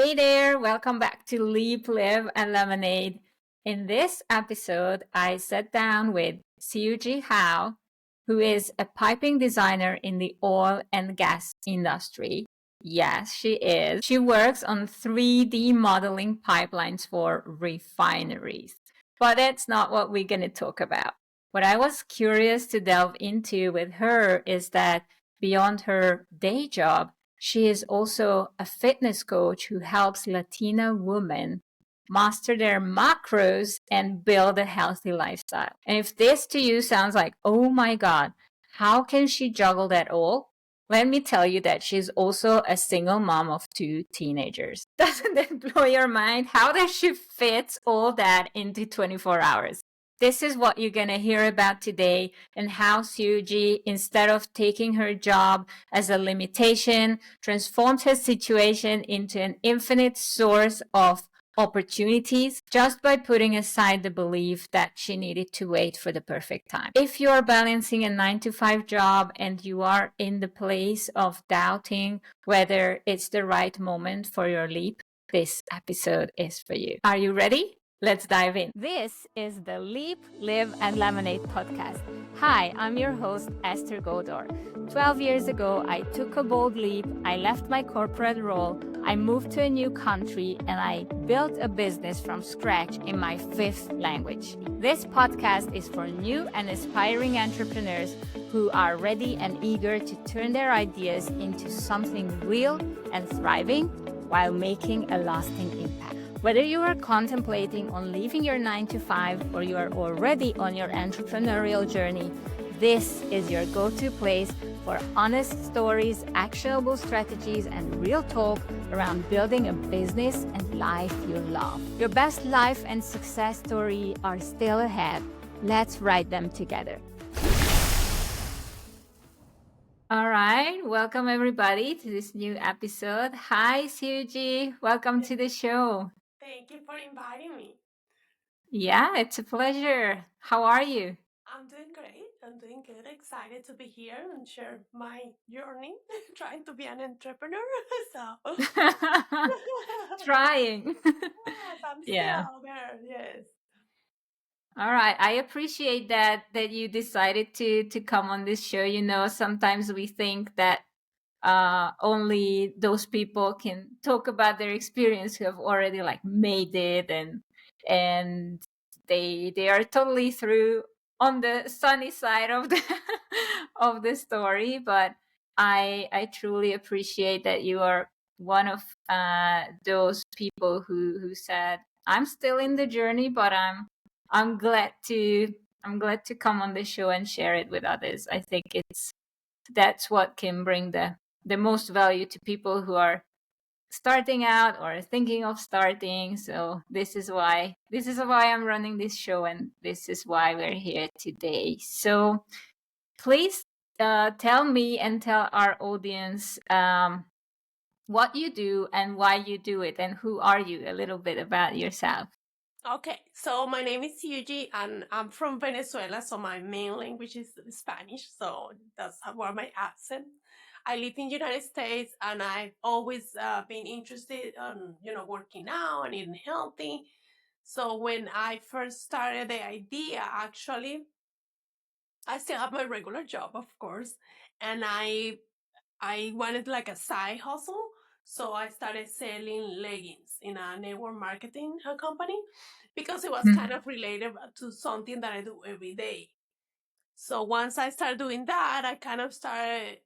Hey there, welcome back to Leap, Live, and Lemonade. In this episode, I sat down with Siuyi Hao, who is a piping designer in the oil and gas industry. Yes, she is. She works on 3D modeling pipelines for refineries. But that's not what we're going to talk about. What I was curious to delve into with her is that beyond her day job, she is also a fitness coach who helps Latina women master their macros and build a healthy lifestyle. And if this to you sounds like, oh my God, how can she juggle that all? Let me tell you that she's also a single mom of two teenagers. Doesn't that blow your mind? How does she fit all that into 24 hours? This is what you're going to hear about today, and how Siuyi, instead of taking her job as a limitation, transformed her situation into an infinite source of opportunities just by putting aside the belief that she needed to wait for the perfect time. If you are balancing a 9 to 5 job and you are in the place of doubting whether it's the right moment for your leap, this episode is for you. Are you ready? Let's dive in. This is the Leap, Live, and Lemonade podcast. Hi, I'm your host, Esther Godor. 12 years ago, I took a bold leap. I left my corporate role. I moved to a new country and I built a business from scratch in my fifth language. This podcast is for new and aspiring entrepreneurs who are ready and eager to turn their ideas into something real and thriving while making a lasting impact. Whether you are contemplating on leaving your 9 to 5 or you are already on your entrepreneurial journey, this is your go-to place for honest stories, actionable strategies, and real talk around building a business and life you love. Your best life and success story are still ahead. Let's write them together. All right, welcome everybody to this new episode. Hi, Siuyi. Welcome to the show. Thank you for inviting me. Yeah, it's a pleasure. How are you? I'm doing great. I'm doing good. Excited to be here and share my journey trying to be an entrepreneur. So, Trying. yes, I'm Yeah. still there. Yes. All right. I appreciate that you decided to come on this show. You know, sometimes we think that only those people can talk about their experience who have already like made it, and they are totally through on the sunny side of the of the story. But I truly appreciate that you are one of those people who said, I'm still in the journey, but I'm glad to come on the show and share it with others. I think that's what can bring the most value to people who are starting out or thinking of starting. So this is why I'm running this show, and this is why we're here today. So please tell me and tell our audience what you do and why you do it, and who are you, a little bit about yourself. Okay. So, my name is Siuyi and I'm from Venezuela. So, my main language is Spanish. So, that's where my accent. I live in the United States and I've always been interested in, working out and eating healthy. So when I first started the idea, actually, I still have my regular job, of course, and I wanted like a side hustle. So I started selling leggings in a network marketing company because it was kind of related to something that I do every day. So once I started doing that, I kind of started,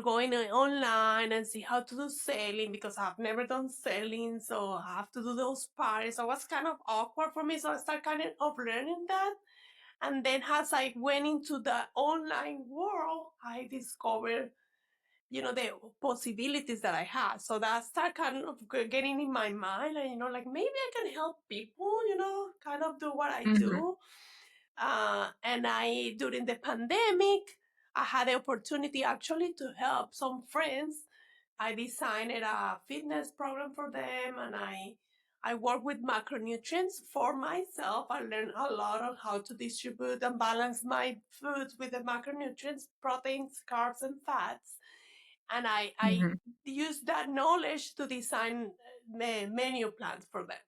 going online and see how to do selling because I've never done selling. So I have to do those parts. So it was kind of awkward for me. So I started kind of learning that. And then as I went into the online world, I discovered, the possibilities that I had. So that started kind of getting in my mind and, like maybe I can help people, kind of do what I Mm-hmm. do. And during the pandemic, I had the opportunity actually to help some friends. I designed a fitness program for them, and I work with macronutrients for myself. I learned a lot on how to distribute and balance my foods with the macronutrients, proteins, carbs, and fats. and I Mhm. used that knowledge to design menu plans for them.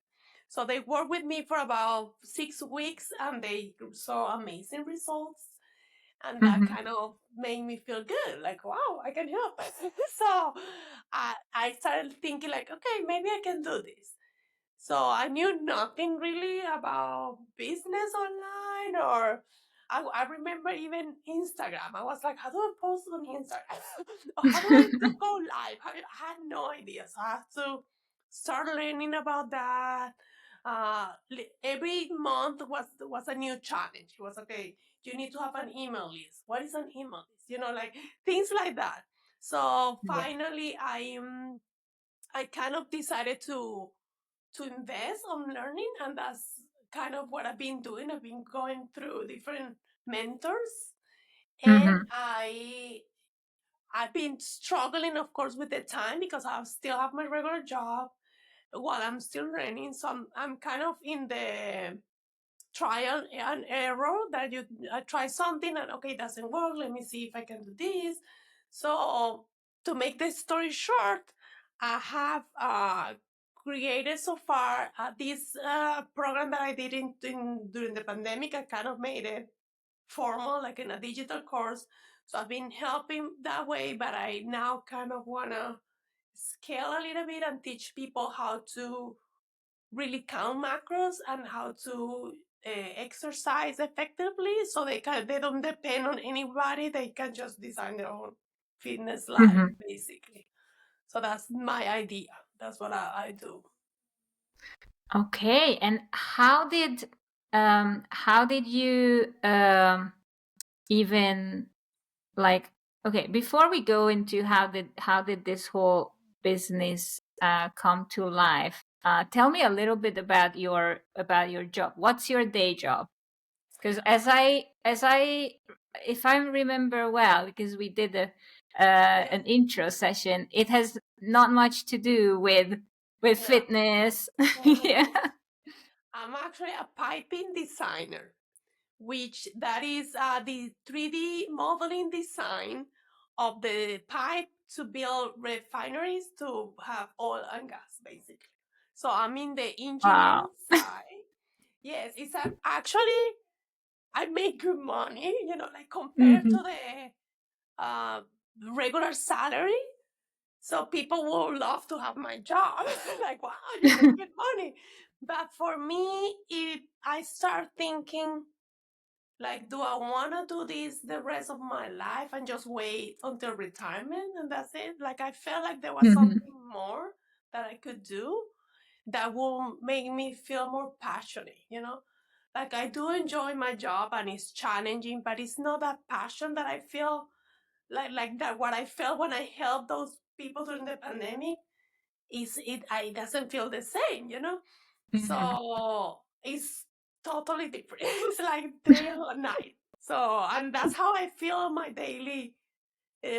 So they worked with me for about 6 weeks, and they saw amazing results. And that Mhm. kind of made me feel good, like, wow, I can help. So I started thinking, like, okay, maybe I can do this. So I knew nothing really about business online, or I remember even Instagram. I was like, how do I post on Instagram? Or how do I do go live? I had no idea. So I have to start learning about that. Every month was a new challenge. It was, okay, you need to have an email list. What is an email list? Like things like that. So Yeah. finally, I kind of decided to invest on learning, and that's kind of what I've been doing. I've been going through different mentors, and Mhm. I've been struggling, of course, with the time, because I still have my regular job while I'm still learning. So I'm kind of in the trial and error, that I try something and, okay, it doesn't work, let me see if I can do this. So to make the story short, I have created so far this program that I did during the pandemic. I kind of made it formal, like in a digital course. So I've been helping that way, but I now kind of want to scale a little bit and teach people how to really count macros and how to exercise effectively, so they don't depend on anybody. They can just design their own fitness life, Mhm. basically. So that's my idea. That's what I do. Okay. And how did you even like, okay, before we go into how did this whole business come to life, tell me a little bit about your job. What's your day job? Because as I if I remember well, because we did Yes, an intro session, it has not much to do with no. fitness. Yeah. Mhm. I'm actually a piping designer, which that is the 3D modeling design of the pipe to build refineries to have oil and gas, basically. So I'm in the Wow. engineering side. Yes, actually, I make good money, like compared Hmm. to the regular salary. So people will love to have my job. Like, wow, you make good money. But for me, I start thinking, like, do I want to do this the rest of my life and just wait until retirement and that's it? Like, I felt like there was Hmm. something more that I could do that will make me feel more passionate. Like, I do enjoy my job and it's challenging, but it's not that passion that I feel like that what I felt when I helped those people during the pandemic. It doesn't feel the same. Hmm. So it's totally different. It's like day or night. So, and that's how I feel my daily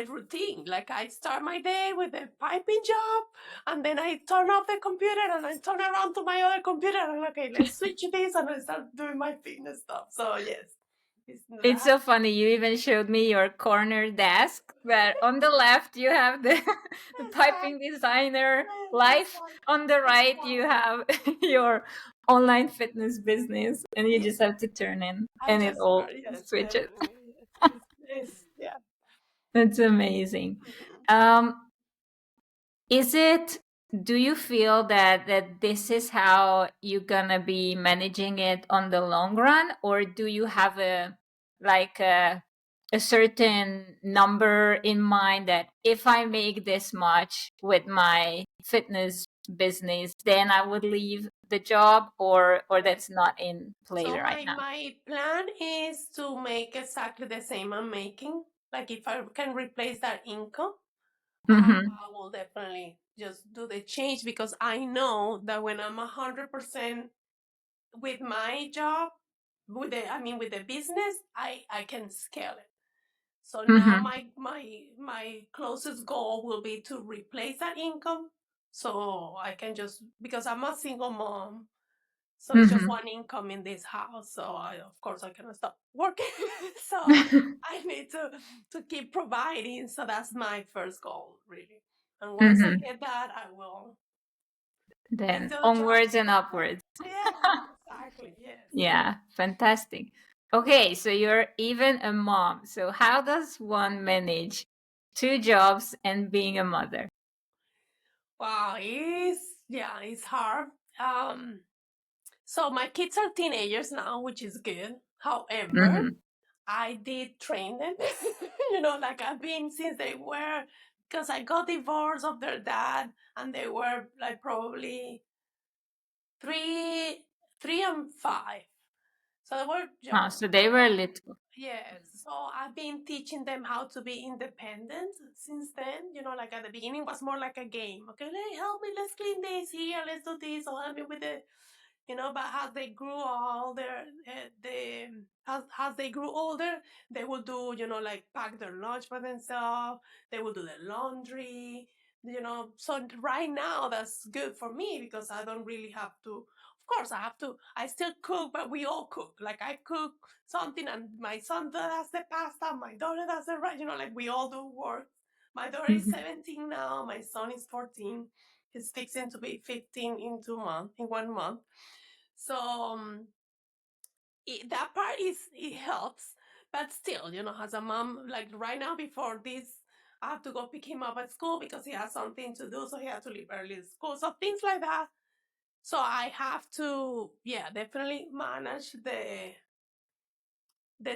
routine. Like, I start my day with a piping job, and then I turn off the computer and I turn around to my other computer and, okay, let's switch this, and I start doing my fitness stuff. So yes, it's It's that. so funny. You even showed me your corner desk, where on the left you have the the Exactly. piping designer Yes, life. On the right you exactly. have your online fitness business, and you Yes, just have to turn in, I and it just all start. Yes, switches. yeah. That's amazing. Mhm. Um, is it, do you feel that this is how you're gonna be managing it on the long run, or do you have like a certain number in mind that if I make this much with my fitness business, then I would leave the job, or Yes. that's not in play So right my plan is to make exactly the same I'm making. Like, if I can replace that income, now? I will definitely just do the change, because I know that when I'm 100% with my job, with the business, I can scale it. So now Hmm. my closest goal will be to replace that income, so I can just, because I'm a single mom. So it's just one income in this house. So of course, I cannot stop working. So I need to keep providing. So that's my first goal, really. And once I get that, I will keep Then the other job. onwards and upwards. Yeah, exactly. Yes. Yeah, fantastic. Okay, so you're even a mom. So how does one manage two jobs and being a mother? Wow, it's hard. Um, so my kids are teenagers now, which is good. However, I did train them. Like I've been since they were, because I got divorced of their dad, and they were like probably three, 3 and 5. So they were Oh, young. so they were little. Yes. So I've been teaching them how to be independent since then. Like at the beginning was more like a game. Okay, help me, let's clean this here, let's do this, or help me with it. But as they grew older, as they grew older, they would do, like pack their lunch by themselves. They would do the laundry. So right now that's good for me because I don't really have to. Of course, I have to. I still cook, but we all cook. Like I cook something, and my son does the pasta. My daughter does the right. Like we all do work. My daughter is 17 now. My son is 14. He's fixing to be 15 in 1 month. So that part it helps, but still, as a mom, like right now before this, I have to go pick him up at school because he has something to do, so he has to leave early to school, so things like that. So I have to, yeah, definitely manage the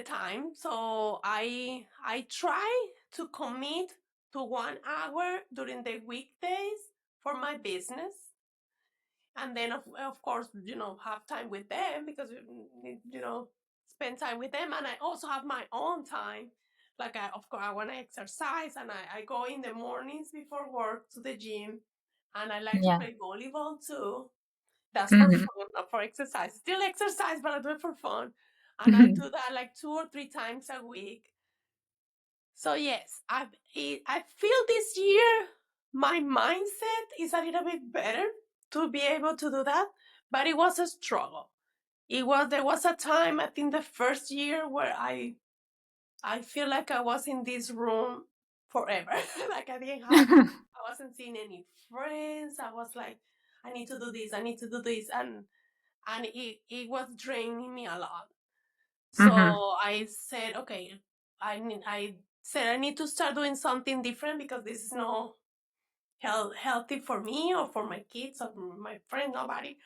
time. So I try to commit to 1 hour during the weekdays for my business, and then of course have time with them because spend time with them, and I also have my own time. Like of course I want to exercise, and I go in the mornings before work to the gym, and I like to Yeah. play volleyball too. That's for fun, not for exercise. Still exercise, but I do it for fun, and I do that like 2 or 3 times a week. So yes, I feel this year my mindset is a little bit better to be able to do that, but it was a struggle. There was a time, I think the first year, where I feel like I was in this room forever. Like I wasn't seeing any friends. I was like, I need to do this, I need to do this, and it was draining me a lot. So I said, okay, I said I need to start doing something different because this is not healthy for me or for my kids or my friends, nobody.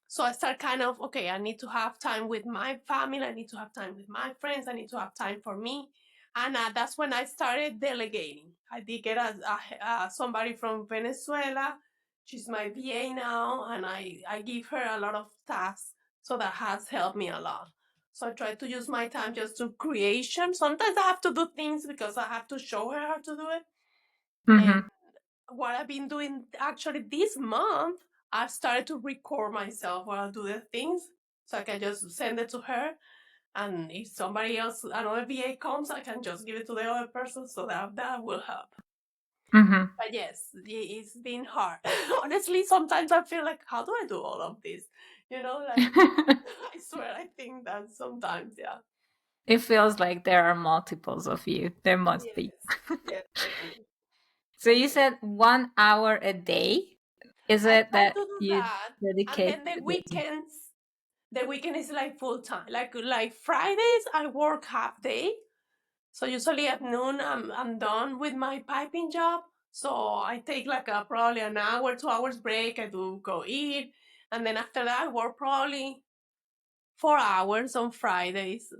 So I start kind of, okay, I need to have time with my family. I need to have time with my friends. I need to have time for me. And that's when I started delegating. I did get somebody from Venezuela. She's my VA now, and I give her a lot of tasks. So that has helped me a lot. So I try to use my time just to creation. Sometimes I have to do things because I have to show her how to do it. And what I've been doing actually this month, I've started to record myself while I do the things, so I can just send it to her. And if somebody else, another VA comes, I can just give it to the other person, so that will help. But yes, it's been hard. Honestly, sometimes I feel like, how do I do all of this? Like I swear, I think that sometimes, yeah. It feels like there are multiples of you. There must be. Yes, yes, definitely, So you definitely. said 1 hour a day? Is I it try that to do you that, and dedicate then to this? the weekend is like full time. Like Fridays, I work half day. So usually at noon, I'm done with my piping job. So I take like probably an hour, 2 hours break. I do go eat, and then after that, I work probably 4 hours on Fridays,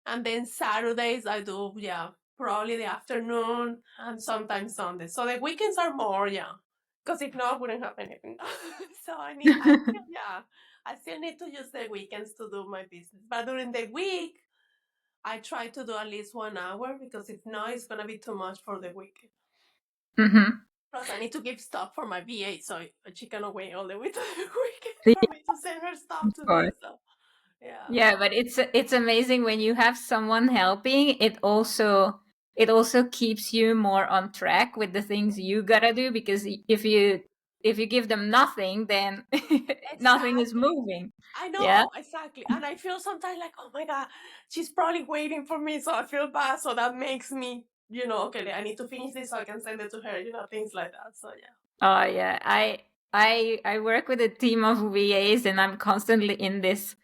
and then Saturdays I do, yeah, probably the afternoon and sometimes Sundays. So the weekends are more, yeah, because if not, I wouldn't have anything. So I still need to use the weekends to do my business. But during the week, I try to do at least 1 hour because if not, it's gonna be too much for the weekend. Plus, I need to give stuff for my VA, so she cannot wait all the way to the weekend Yeah, for me to send her stuff to of course. me. So yeah. Yeah, but it's amazing when you have someone helping. It also keeps you more on track with the things you gotta do, because if you if you give them nothing, then nothing is Exactly. moving. I Yeah. know, exactly. And I feel sometimes like, oh my God, she's probably waiting for me. So I feel bad. So that makes me, okay, I need to finish this so I can send it to her, things like that. So yeah. Oh yeah. I work with a team of VAs, and I'm constantly in this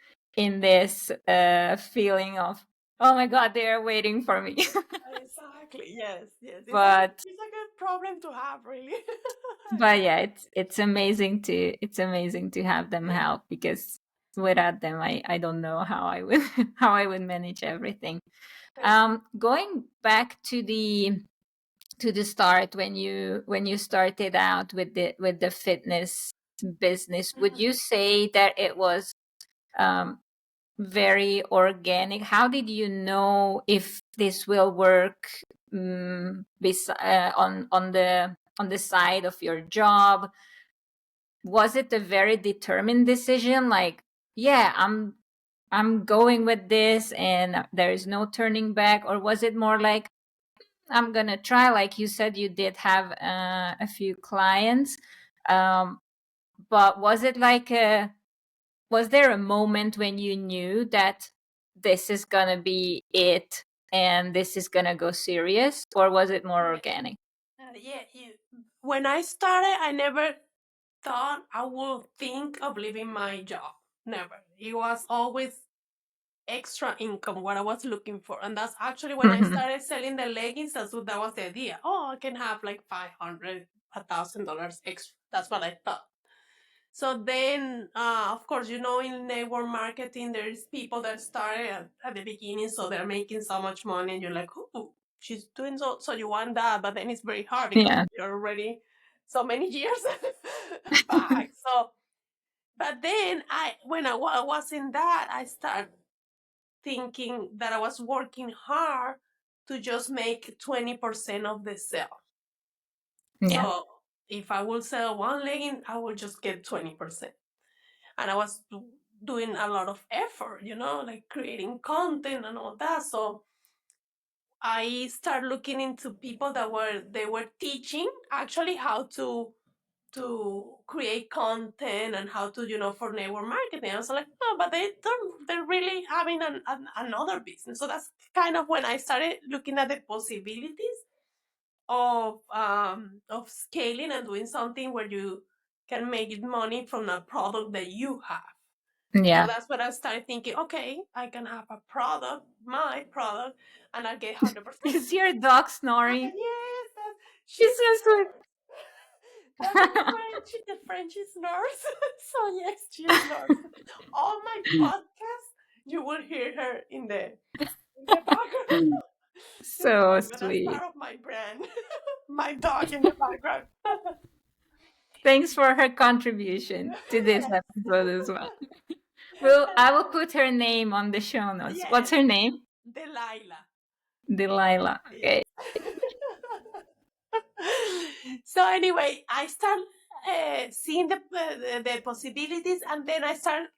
feeling of, oh my God, they are waiting for me. Exactly. Yes. Yes. but It's a good problem to have, really. but yeah, it's amazing to have them Yeah. help, because without them, I don't know how I would how I would manage everything. Going back to the start, when you started out with the fitness business, would Mhm. you say that it was um, very organic? How did you know if this will work, on the side of your job? Was it a very determined decision, like, yeah, I'm going with this and there is no turning back? Or was it more like, I'm gonna try? Like you said, you did have a few clients, um, but was there a moment when you knew that this is gonna be it and this is gonna go serious, or was it more Yeah. organic? Yeah. When I started, I never thought I would think of leaving my job. Never. It was always extra income, what I was looking for. And that's actually when I started selling the leggings. That was the idea. Oh, I can have like 500, $1,000 extra. That's what I thought. So then, of course, in network marketing, there's people that started at the beginning, so they're making so much money, and you're like, oh, she's doing so you want that, but then it's very hard because Yeah. you're already so many years back. So, but then when I was in that, I started thinking that I was working hard to just make 20% of the sale. Yeah. So if I will sell one legging, I will just get 20%. And I was doing a lot of effort, like creating content and all that. So I started looking into people they were teaching actually how to create content and how to for network marketing. I was like, no, but they're really having another business. So that's kind of when I started looking at the possibilities of scaling and doing something where you can make money from a product that you have. So Yeah. that's when I started thinking, okay, I can have a product, my product, and I get 100%. Is your dog snoring? Yes, she It's so snores. That's the French snores. So yes, she snores. All my podcasts, you will hear her in the background. sweet. It's So fine, but that's sweet. part of my brand. My dog in the background. Thanks for her contribution to this Yes. episode as well. Well, I will put her name on the show notes. What's Yes, her name? Delilah. Delilah. Yes. Okay. So anyway, I start seeing the possibilities, and then I start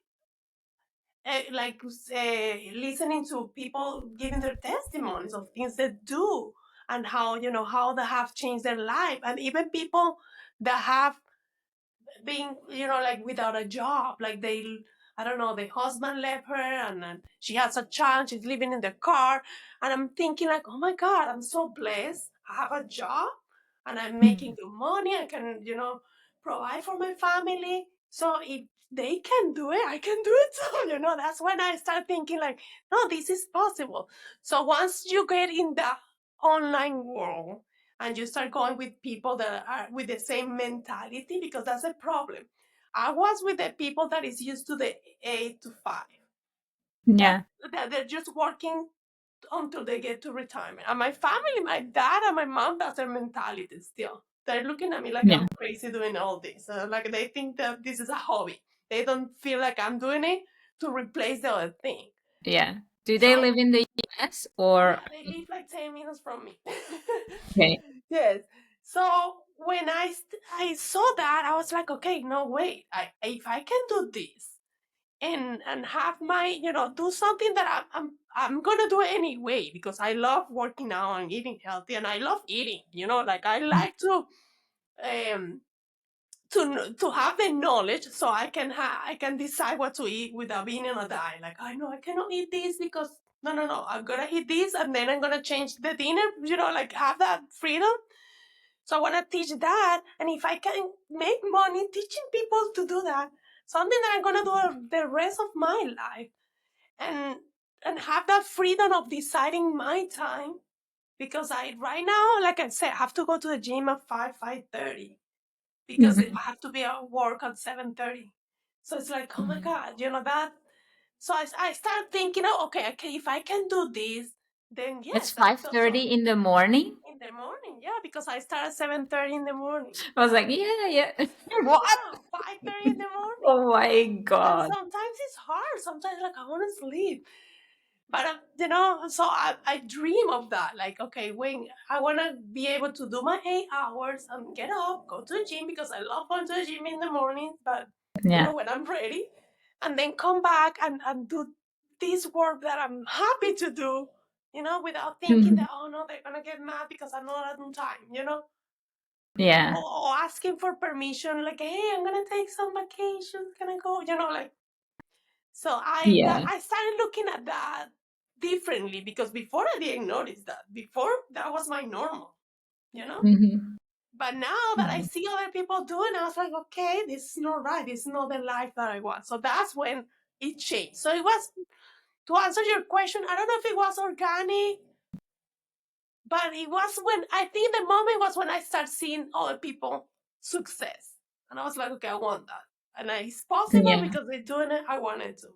listening to people giving their testimonies of things they do and how they have changed their life, and even people that have being like without a job, like I don't know, the husband left her, and then she has a child, she's living in the car, and I'm thinking like, oh my God, I'm so blessed, I have a job and I'm making good money, I can provide for my family. So if they can do it, I can do it too. That's when I start thinking like, no, this is possible. So once you get in the online world and you start going with people that are with the same mentality, because that's a problem. I was with the people that is used to the 8 to 5. That, Yeah. that they're just working until they get to retirement. And my family, my dad and my mom, that's their mentality still. They're looking at me like Yeah. I'm crazy doing all this. Like they think that this is a hobby. They don't feel like I'm doing it to replace the other thing. Yeah. Do they So live in the US or? yeah, they live like 10 minutes from me. Okay. Yes. So when I saw that, I was like, okay, no, wait. If I can do this and have my, do something that I'm gonna do it anyway, because I love working out and eating healthy, and I love eating. Like I like um to have the knowledge so I can decide what to eat without being on a diet. Like, I know I cannot eat this because no, I'm gonna eat this and then I'm gonna change the dinner. Like have that freedom. So I want to teach that, and if I can make money teaching people to do that, something that I'm gonna do the rest of my life, and have that freedom of deciding my time, because I right now, like I said, I have to go to the gym at 5:30 because I Mhm. have to be at work at 7:30. So it's like, oh my Mhm. God, that. So I start thinking, oh, okay, if I can do this, then It's yes, I do. So 5:30 in the morning. in the morning, yeah, because I start at 7:30 in the morning. I was like, yeah, yeah. What? Yeah, 5:30 in the morning. Oh my And God. sometimes it's hard. Sometimes like I want to sleep. But so I dream of that. Like, okay, when I want to be able to do my 8 hours and get up, go to the gym because I love going to the gym in the morning. But Yeah. when I'm ready, and then come back and do this work that I'm happy to do. Without thinking Mhm. that, oh no, they're gonna get mad because I'm not on time. Yeah. Or asking for permission, like, hey, I'm gonna take some vacation. Can I go? Like. So Yeah. I started looking at that differently, because before I didn't notice that. Before that was my normal, you know. Mhm. But now that I Mhm. see other people doing, I was like, okay, this is not right. This is not the life that I want. So that's when it changed. So it was, to answer your question, I don't know if it was organic, but it was when, I think the moment was when I started seeing other people success. And I was like, okay, I want that. And it's possible Yeah. because they're doing it, I wanted to.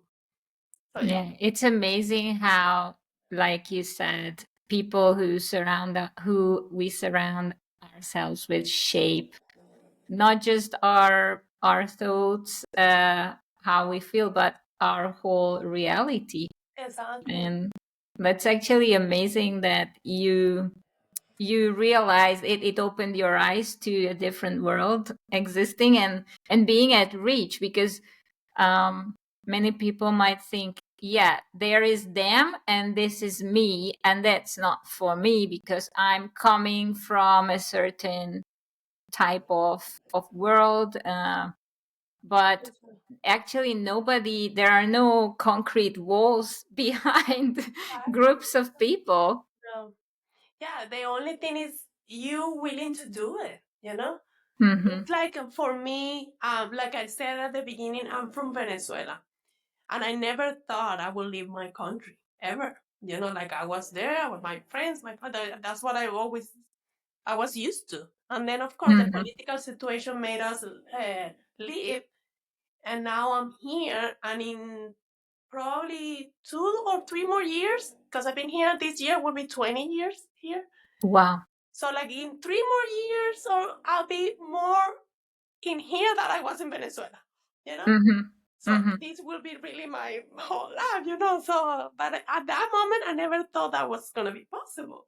So yeah. Yeah. It's amazing how, like you said, people who we surround ourselves with shape not just our thoughts, how we feel, but our whole reality. Exactly. And that's actually amazing that you realize it opened your eyes to a different world existing and being at reach, because um many people might think, yeah, there is them and this is me, and that's not for me because I'm coming from a certain type of world, but actually nobody, there are no concrete walls behind groups Exactly. of people. No. Yeah, the only thing is you willing to do it. Hmm. It's like, for me, like I said at the beginning, I'm from Venezuela, and I never thought I would leave my country ever. Like I was there with my friends, my father. That's what I was used to. And then, of course, the Hmm. political situation made us leave, and now I'm here, and in probably 2 or 3 more years, because I've been here this year, will be 20 years here. Wow. So, like, in 3 more years, or I'll be more in here than I was in Venezuela, you know? Hmm. So, Hmm. this will be really my whole life. So, but at that moment, I never thought that was going to be possible.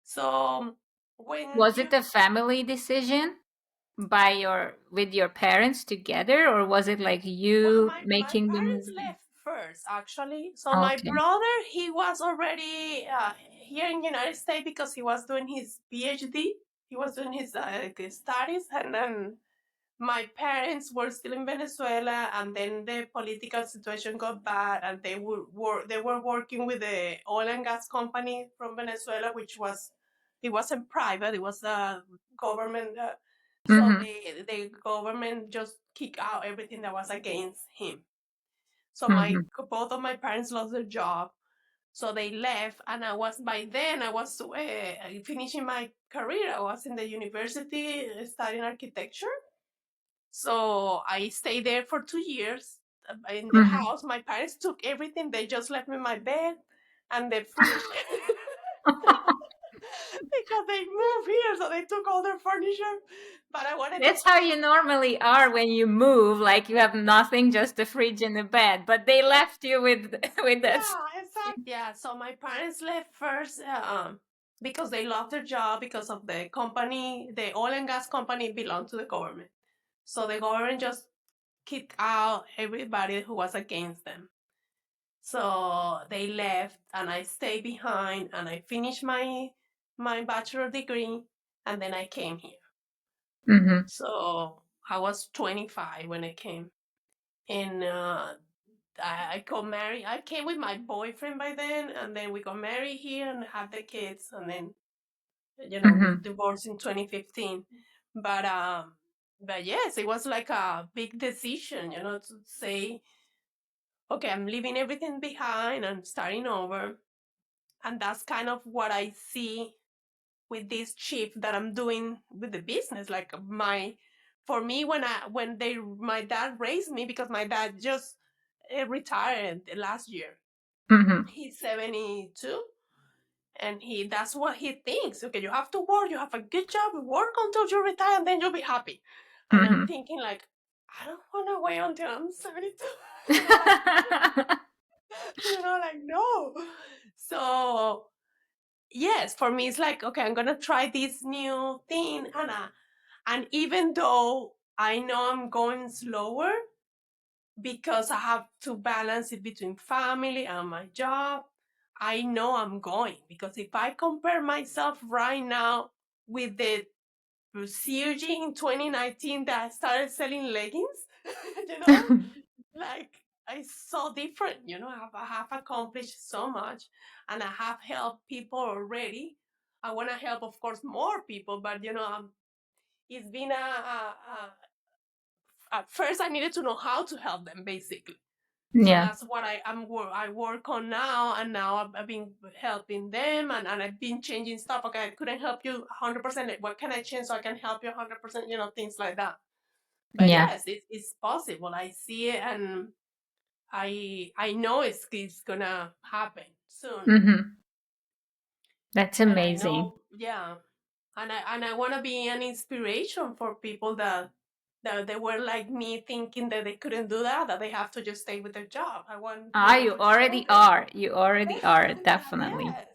So, when Was it a family decision by your with your parents together, or was it like Well, you my making the parents move? left first, actually. So my Okay. brother, he was already here in the United States because he was doing his PhD. He was doing his studies, and then my parents were still in Venezuela, and then the political situation got bad, and they were working with the oil and gas company from Venezuela, which was, it wasn't private, it was a government. So Hmm. the government just kicked out everything that was against him. So Hmm. both of my parents lost their job, so they left, and by then I was finishing my career. I was in the university studying architecture. So I stayed there for 2 years in the Hmm. house. My parents took everything. They just left me my bed and the fridge. Because they moved here, so they took all their furniture. But I wanted to That's how you normally are when you move, like you have nothing, just a fridge and a bed, but they left you with with that. Yeah, exactly. Yeah, so my parents left first, because they lost their job because of the company, the oil and gas company belonged to the government. So the government just kicked out everybody who was against them. So they left, and I stayed behind, and I finished my bachelor degree, and then I came here. Hmm. So I was 25 when I came, and I got married. I came with my boyfriend by then, and then we got married here and had the kids, and then we Mm-hmm. divorced in 2015. But but yes, it was like a big decision, to say, okay, I'm leaving everything behind and starting over, and that's kind of what I see with this shift that I'm doing with the business. Like for me, my dad raised me, because my dad just retired last year. Mm-hmm. He's 72, and that's what he thinks. Okay, you have to work, you have a good job, work until you retire, and then you'll be happy. And I'm Mm-hmm. thinking, like, I don't want to wait until I'm 72. Like, like, no. So yes, for me, it's like, okay, I'm gonna try this new thing, and even though I know I'm going slower, because I have to balance it between family and my job, I know I'm going. Because if I compare myself right now with the Siuyi in 2019 that I started selling leggings, you know, like, it's so different. I have accomplished so much, and I have helped people already. I want to help, of course, more people, but it's been at first I needed to know how to help them, basically. So Yeah. that's what I work on now, and now I've been helping them, and I've been changing stuff. Okay, I couldn't help you 100%. What can I change so I can help you 100%? Things like that. But Yeah. yes, it's possible. I see it, and I know it's gonna happen soon. Mm-hmm. That's And I amazing. know, yeah, and I want to be an inspiration for people that they were like me, thinking that they couldn't do that they have to just stay with their job. I want, Ah, you to show already them. are. You already are. Definitely. Yes,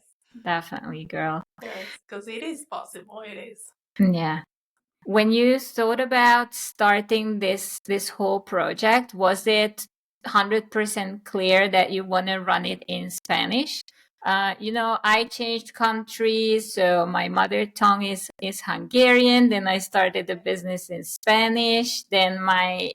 Definitely, girl. yes, because it is possible. It is. Yeah. When you thought about starting this whole project, was it 100% clear that you want to run it in Spanish? I changed countries, so my mother tongue is Hungarian. Then I started a business in Spanish. Then my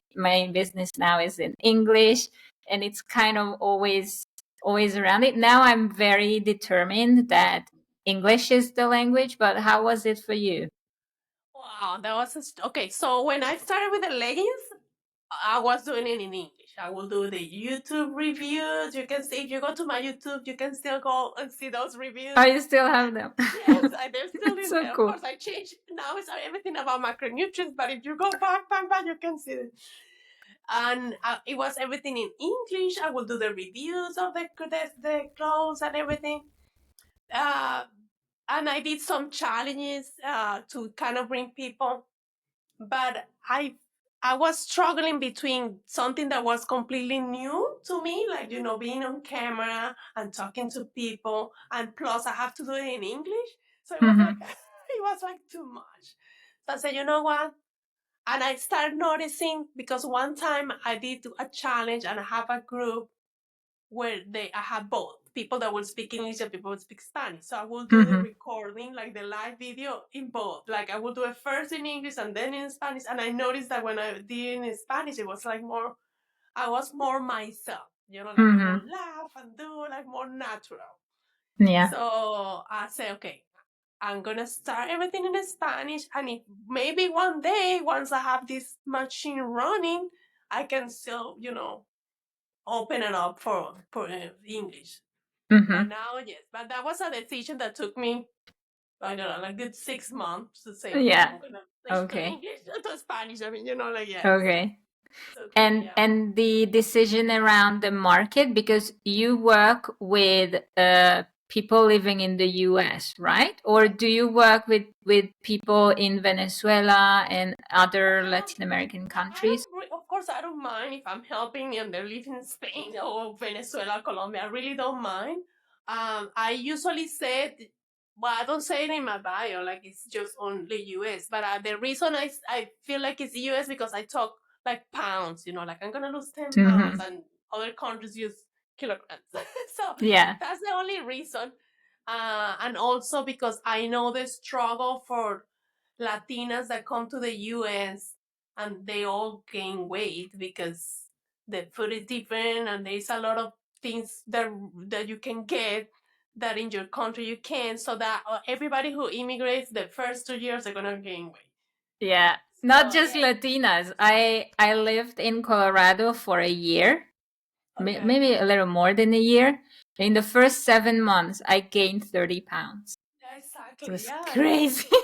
business now is in English, and it's kind of always around it. Now I'm very determined that English is the language. But how was it for you? Wow, that was okay. So when I started with the leggings, I was doing it in English. I will do the YouTube reviews. You can see, if you go to my YouTube, you can still go and see those Oh, reviews. you still have them. Yes, they're still It's in so there. Of cool. course, I changed. Now it's everything about macronutrients. But if you go back, you can see it. And it was everything in English. I will do the reviews of the clothes and everything. Uh, and I did some challenges to kind of bring people, but I was struggling between something that was completely new to me, like being on camera and talking to people, and plus I have to do it in English. So it was like Hmm. it was like too much. So I said, you know what? And I started noticing, because one time I did a challenge, and I have a group where I have both people that will speak English and people will speak Spanish. So I will do the Hmm. recording, like the live video, in both. Like I will do it first in English and then in Spanish. And I noticed that when I did it in Spanish, it was like more, I was more myself, like I will Hmm. laugh and do like more natural. Yeah. So I say, okay, I'm gonna start everything in Spanish, and if maybe one day, once I have this machine running, I can still, open it up for English. But Hmm. now, yes, but that was a decision that took me, I don't know, like good 6 months to say, okay, Yeah. I'm gonna switch to Okay. English, to Spanish. I mean, like, yes, Okay. took me, And yeah. and the decision around the market, because you work with people living in the US, right? Or do you work with people in Venezuela and other Latin American I countries? of course, I don't mind if I'm helping and they live in Spain or Venezuela, Colombia. I really don't mind. I usually say, well, I don't say it in my bio, like it's just only US. But the reason I feel like it's US, because I talk like pounds, like I'm gonna lose 10 pounds, Hmm. and other countries use kilograms. So Yeah. that's the only reason. And also because I know the struggle for Latinas that come to the US and they all gain weight because the food is different, and there's a lot of things that you can get that in your country you can't. So that everybody who immigrates the first 2 years are gonna gain weight. Yeah. So Not just yeah, Latinas. I lived in Colorado for a year, okay, maybe a little more than a year. In the first 7 months, I gained 30 pounds. yeah, It exactly, was yeah, crazy. I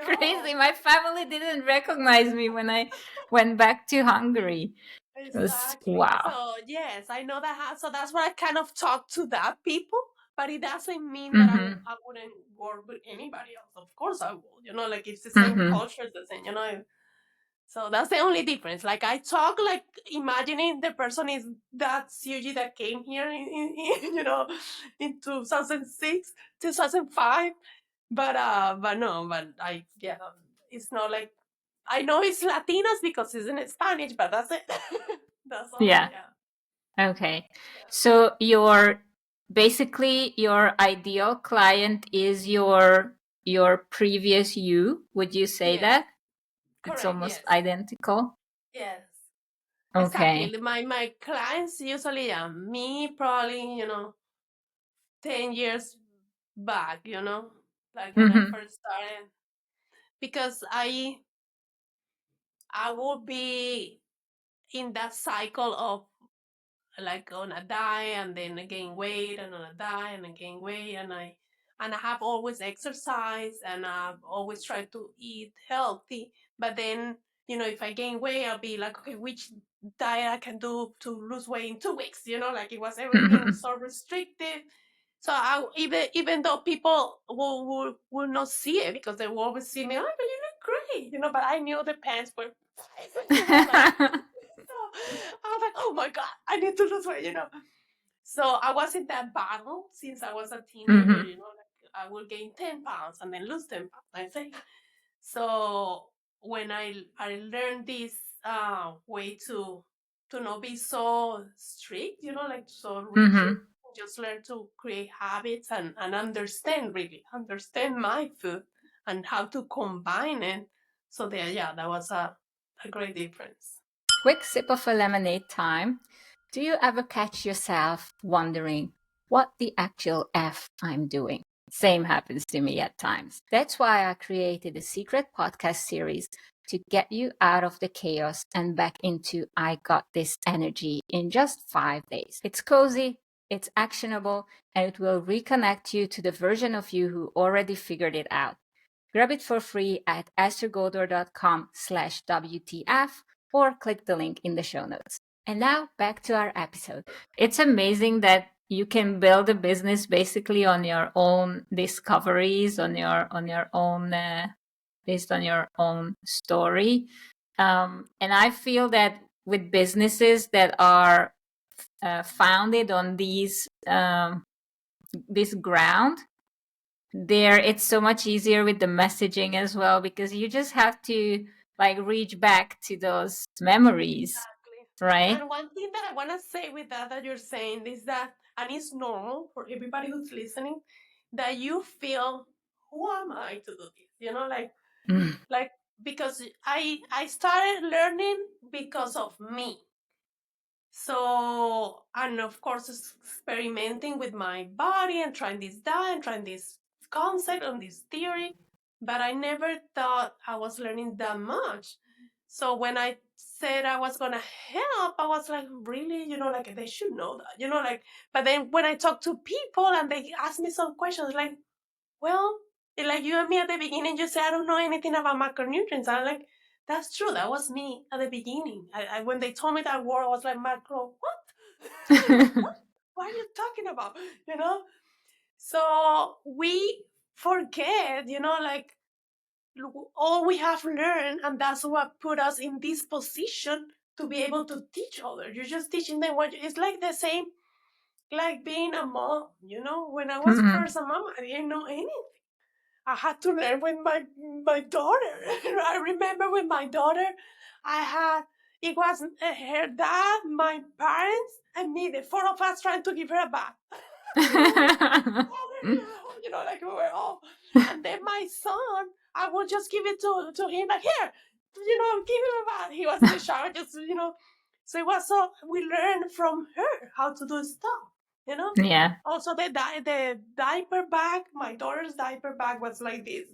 Crazy. know. My family didn't recognize me when I went back to Hungary. It was Exactly. wow. So yes, I know that. So that's why I kind of talk to that people, but it doesn't mean that Mm-hmm. I wouldn't work with anybody else. Of course I will. Like it's the same Mm-hmm. culture, the same. So that's the only difference. Like I talk like imagining the person is that Siuyi that came here in 2006, 2005. But no, but it's not like I know it's Latinas because it's in Spanish, but that's it. That's all. Yeah. Yeah. Okay. So basically your ideal client is your previous you. Would you say Yes. that? It's Correct. almost Yes. identical. Yes. Okay. Exactly. My clients usually me probably 10 years back. Like when I Mm-hmm. first started, because I will be in that cycle of like on a diet and then again weight and on a diet and again weight, and I have always exercised and I've always tried to eat healthy, but then if I gain weight I'll be like, okay, which diet I can do to lose weight in 2 weeks, like it was everything so restricted. So even though people will not see it because they will always see me, oh, but you look great, but I knew the pants were like so I was like, oh my God, I need to lose weight. So I was in that battle since I was a teenager, Mm-hmm. like I will gain 10 pounds and then lose 10 pounds. I say. So when I learned this way to not be so strict, like so rigid, Mm-hmm. just learn to create habits and really understand my food and how to combine it. So that was a great difference. Quick sip of a lemonade time. Do you ever catch yourself wondering what the actual F I'm doing? Same happens to me at times. That's why I created a secret podcast series to get you out of the chaos and back into I got this energy in just 5 days. It's cozy, it's actionable, and it will reconnect you to the version of you who already figured it out. Grab it for free at esthergodor.com/WTF or click the link in the show notes. And now back to our episode. It's amazing that you can build a business basically on your own discoveries, on your own based on your own story. And I feel that with businesses that are founded on this ground, there it's so much easier with the messaging as well because you just have to like reach back to those memories, Exactly. right? And one thing that I want to say with that you're saying is that, and it's normal for everybody who's listening, that you feel, who am I to do this? Mm. Like because I started learning because of me. So, and of course, experimenting with my body and trying this diet and trying this concept and this theory, but I never thought I was learning that much. So when I said I was gonna help, I was like, really, like they should know that, like. But then when I talk to people and they ask me some questions, like, well, like you and me at the beginning, you say I don't know anything about macronutrients. I'm like, that's true. That was me at the beginning. I when they told me that word, I was like, macro, what? Like, what? What are you talking about? You know? So we forget, like all we have learned, and that's what put us in this position to be able to teach others. You're just teaching them it's like the same, like being a mom. When I was Mhm. first a mom, I didn't know anything. I had to learn with my daughter. I remember with my daughter, I had it was her dad, my parents, and me, the four of us trying to give her a bath. Like we were all. And then my son, I would just give it to him, like, here, give him a bath. He was in the shower, just. So it was so we learned from her how to do stuff. Yeah. Also, the diaper bag, my daughter's diaper bag was like this,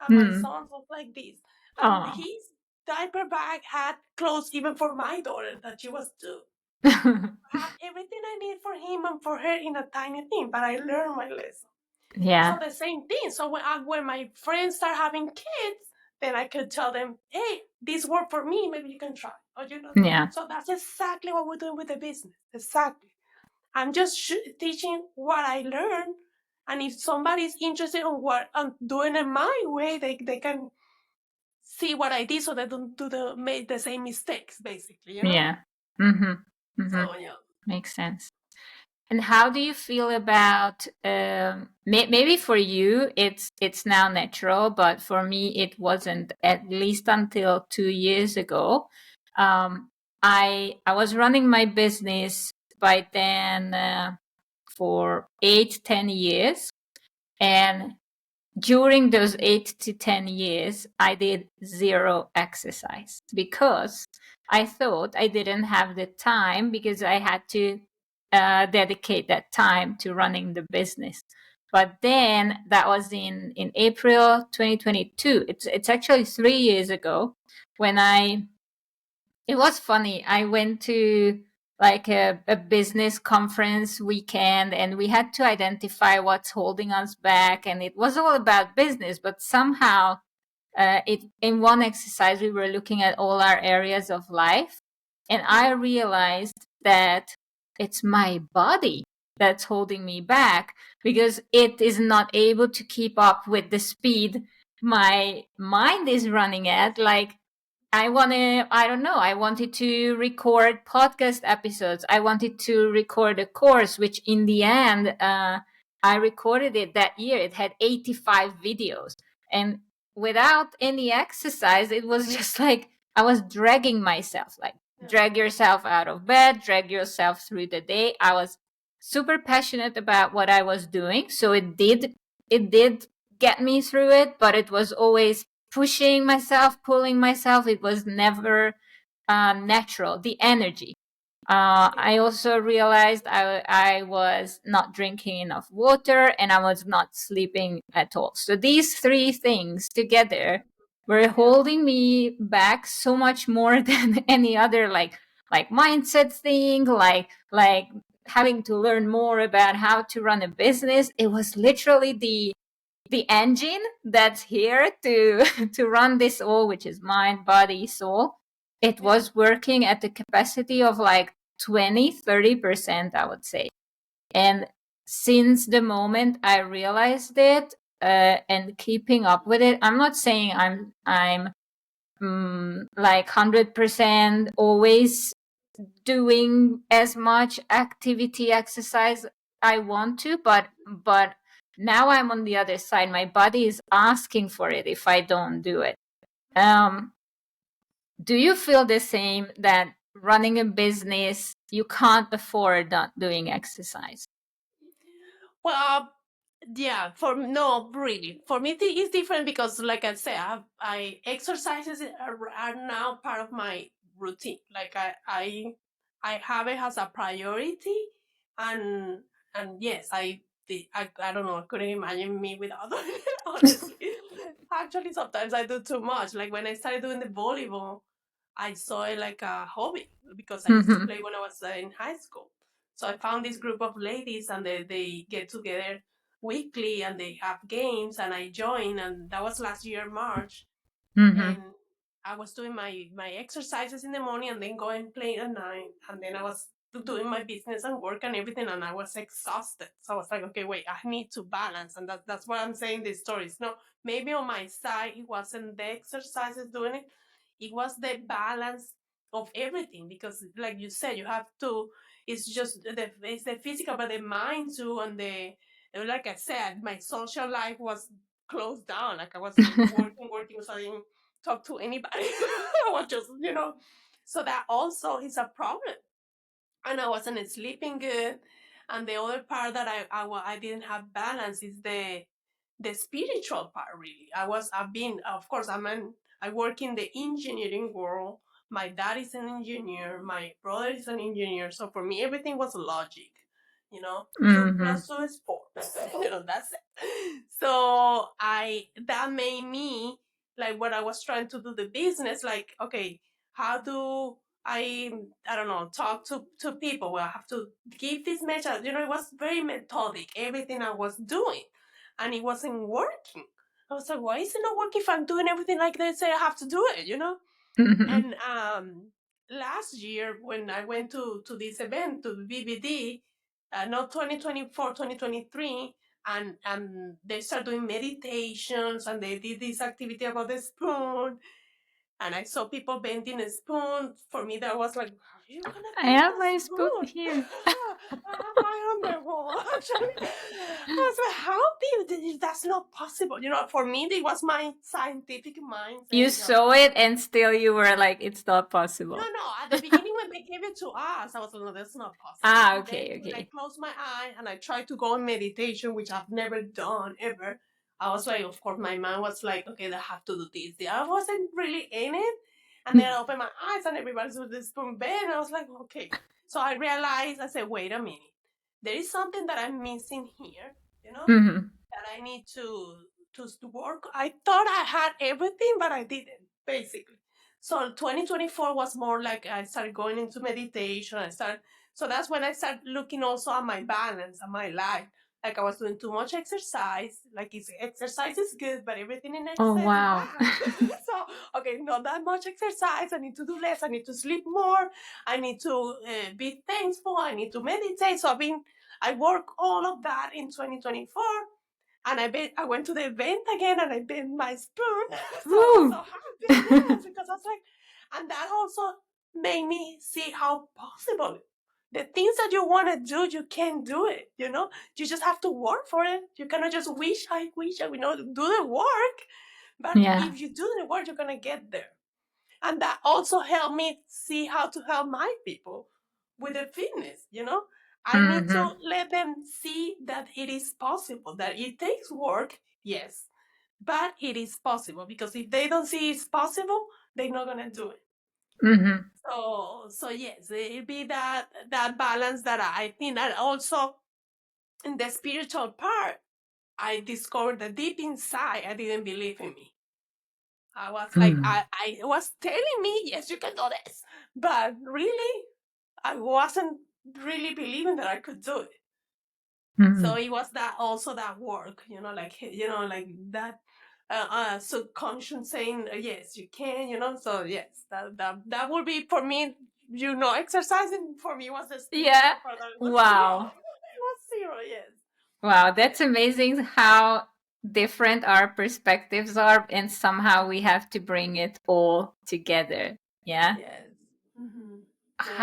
and my Hmm. son's was like this, and Oh. his diaper bag had clothes even for my daughter that she was two. Had everything I need for him and for her in a tiny thing, but I learned my lesson. So Yeah. the same thing. So when my friends start having kids, then I could tell them, hey, this worked for me. Maybe you can try. Or. Yeah. So that's exactly what we're doing with the business. Exactly. I'm just teaching what I learned. And if somebody's interested in what I'm doing it my way, they can see what I did so they don't make the same mistakes, basically. Yeah. Mm-hmm. Mm-hmm. So, yeah. Makes sense. And how do you feel about maybe for you it's now natural, but for me it wasn't, at least until 2 years ago. I was running my business by then for 8-10 years, and during those 8 to 10 years, I did zero exercise because I thought I didn't have the time because I had to dedicate that time to running the business. But then that was in April 2022. It's actually 3 years ago when it was funny. I went to like a business conference weekend, and we had to identify what's holding us back. And it was all about business, but somehow it in one exercise we were looking at all our areas of life, and I Mhm. realized that it's my body that's holding me back because it is not able to keep up with the speed my mind is running at. Like I don't know, I wanted to record podcast episodes. I wanted to record a course, which in the end, I recorded it that year. It had 85 videos. And without any exercise, it was just like I was dragging myself, like Yeah. drag yourself out of bed, drag yourself through the day. I was super passionate about what I was doing. So it did get me through it, but it was always pushing myself, pulling myself. It was never natural, the energy. Yeah. I also realized I was not drinking enough water and I was not sleeping at all. So these three things together were Yeah. holding me back so much more than any other like mindset thing, like having to learn more about how to run a business. It was literally the engine that's here to to run this all, which is mind, body, soul. It Yeah. was working at the capacity of like 20-30%, I would say. And since the moment I realized it, and keeping up with it, I'm not saying I'm like 100% always doing as much activity exercise I want to, but now I'm on the other side. My body is asking for it if I don't do it. um do you feel the same, that running a business you can't afford not doing exercise? Well, yeah, no, really. For me, it's different because, like I said, I exercises are now part of my routine. Like I have it as a priority, and yes, I don't know. I couldn't imagine me without it, honestly. Actually, sometimes I do too much. Like when I started doing the volleyball, I saw it like a hobby because I used to Mm-hmm. play when I was in high school. So I found this group of ladies, and they get together weekly and they have games, and I join, and that was last year March. Mm-hmm. And I was doing my exercises in the morning and then going play at night, and then I was doing my business and work and everything, and I was exhausted. So I was like, okay, wait, I need to balance, and that's what I'm saying. These stories, no, maybe on my side it wasn't the exercises doing it, it was the balance of everything, because like you said, you have to. It's the physical, but the mind too, and the like I said, my social life was closed down. Like I was working, so I didn't talk to anybody. I was just. So that also is a problem. And I wasn't sleeping good. And the other part that I didn't have balance is the spiritual part. Really, I've been, of course, I work in the engineering world. My dad is an engineer. My brother is an engineer. So for me, everything was logic. You know, two Mm-hmm. plus two is four. That's it. So that made me like when I was trying to do the business, like, okay, how do I don't know, talk to people? Well, I have to give this message. It was very methodic, everything I was doing, and it wasn't working. I was like, why is it not working if I'm doing everything like they say I have to do it? Mm-hmm. And last year when I went to this event, to BBD, not 2024, 2023, and they start doing meditations, and they did this activity about the spoon, and I saw people bending a spoon. For me, that was like, how are you gonna I bend have a my spoon spoon? here. I have mine on the wall, actually. I was like, how do you, that's not possible. For me, it was my scientific mind You saying, no. saw it and still you were like, it's not No, possible. no. At the beginning, when they gave it to us, I was like, no, that's not possible. Ah, And then okay, when I okay. closed my eye and I tried to go in meditation, which I've never done ever, I was like, of course, my mind was like, okay, I have to do this. I wasn't really in it. And then I opened my eyes and everybody's with this spoon bed. And I was like, okay. So I realized, I said, wait a minute. There is something that I'm missing here, Mm-hmm. that I need to work. I thought I had everything, but I didn't, basically. So 2024 was more like I started going into meditation. So that's when I started looking also at my balance and my life. Like I was doing too much exercise. Like exercise is good, but everything in Oh, excess is wow. bad. So, okay, not that much exercise. I need to do less. I need to sleep more. I need to be thankful. I need to meditate. So I work all of that in 2024, and I went to the event again and I bent my spoon. So I was so Woo! happy, yes, because I was like, and that also made me see how possible the things that you want to do, you can do it. You just have to work for it. You cannot just wish, do the work. But Yeah. if you do the work, you're gonna get there. And that also helped me see how to help my people with the fitness. I need Mm-hmm. to let them see that it is possible, that it takes work, yes, but it is possible, because if they don't see it's possible, they're not gonna do it. Mm-hmm. So yes, it be that balance that I think. That also in the spiritual part, I discovered that deep inside I didn't believe in me. I was like, Mm-hmm. I was telling me, yes, you can do this. But really, I wasn't really believing that I could do it. So Mm-hmm. it was that also that work, like that subconscious saying, yes, you can, So yes, that would be for me, exercising for me was the Yeah. spiritual part. That it was zero. Wow. It was zero, yes. Wow, that's amazing how different our perspectives are, and somehow we have to bring it all together. Yeah. Yes. Hmm. Yeah.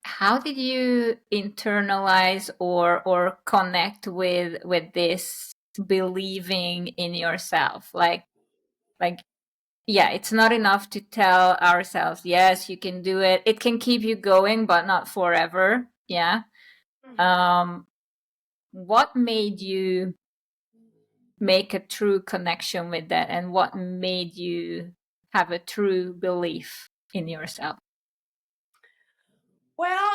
How did you internalize or connect with this believing in yourself? Like yeah, it's not enough to tell ourselves, yes, you can do it. It can keep you going, but not forever. Yeah. Hmm. Um, what made you make a true connection with that, and what made you have a true belief in yourself? Well,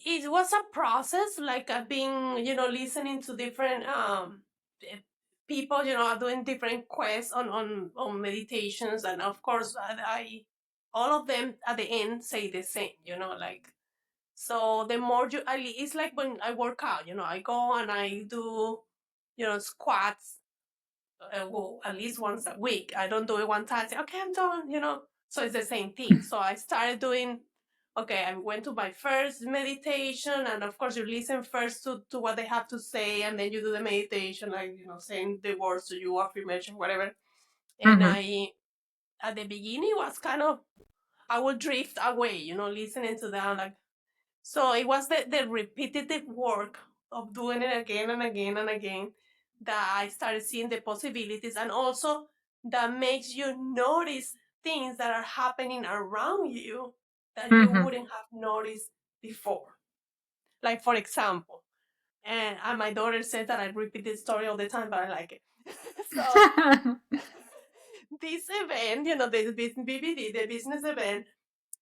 it was a process. Like I've been, listening to different eh, people, doing different quests on meditations, and of course, all of them at the end say the same, like. So the more it's like when I work out, I go and I do, squats, well, at least once a week. I don't do it one time. Say, okay, I'm done. So it's the same thing. So I started doing. Okay, I went to my first meditation, and of course, you listen first to what they have to say, and then you do the meditation, like saying the words to you, affirmation, whatever. And Mm-hmm. I, at the beginning, was kind of, I would drift away, listening to them, like. So it was the repetitive work of doing it again and again and again that I started seeing the possibilities, and also that makes you notice things that are happening around you that you Mm-hmm. wouldn't have noticed before. Like, for example, and my daughter says that I repeat this story all the time, but I like it. So this event, the BBD, the business event,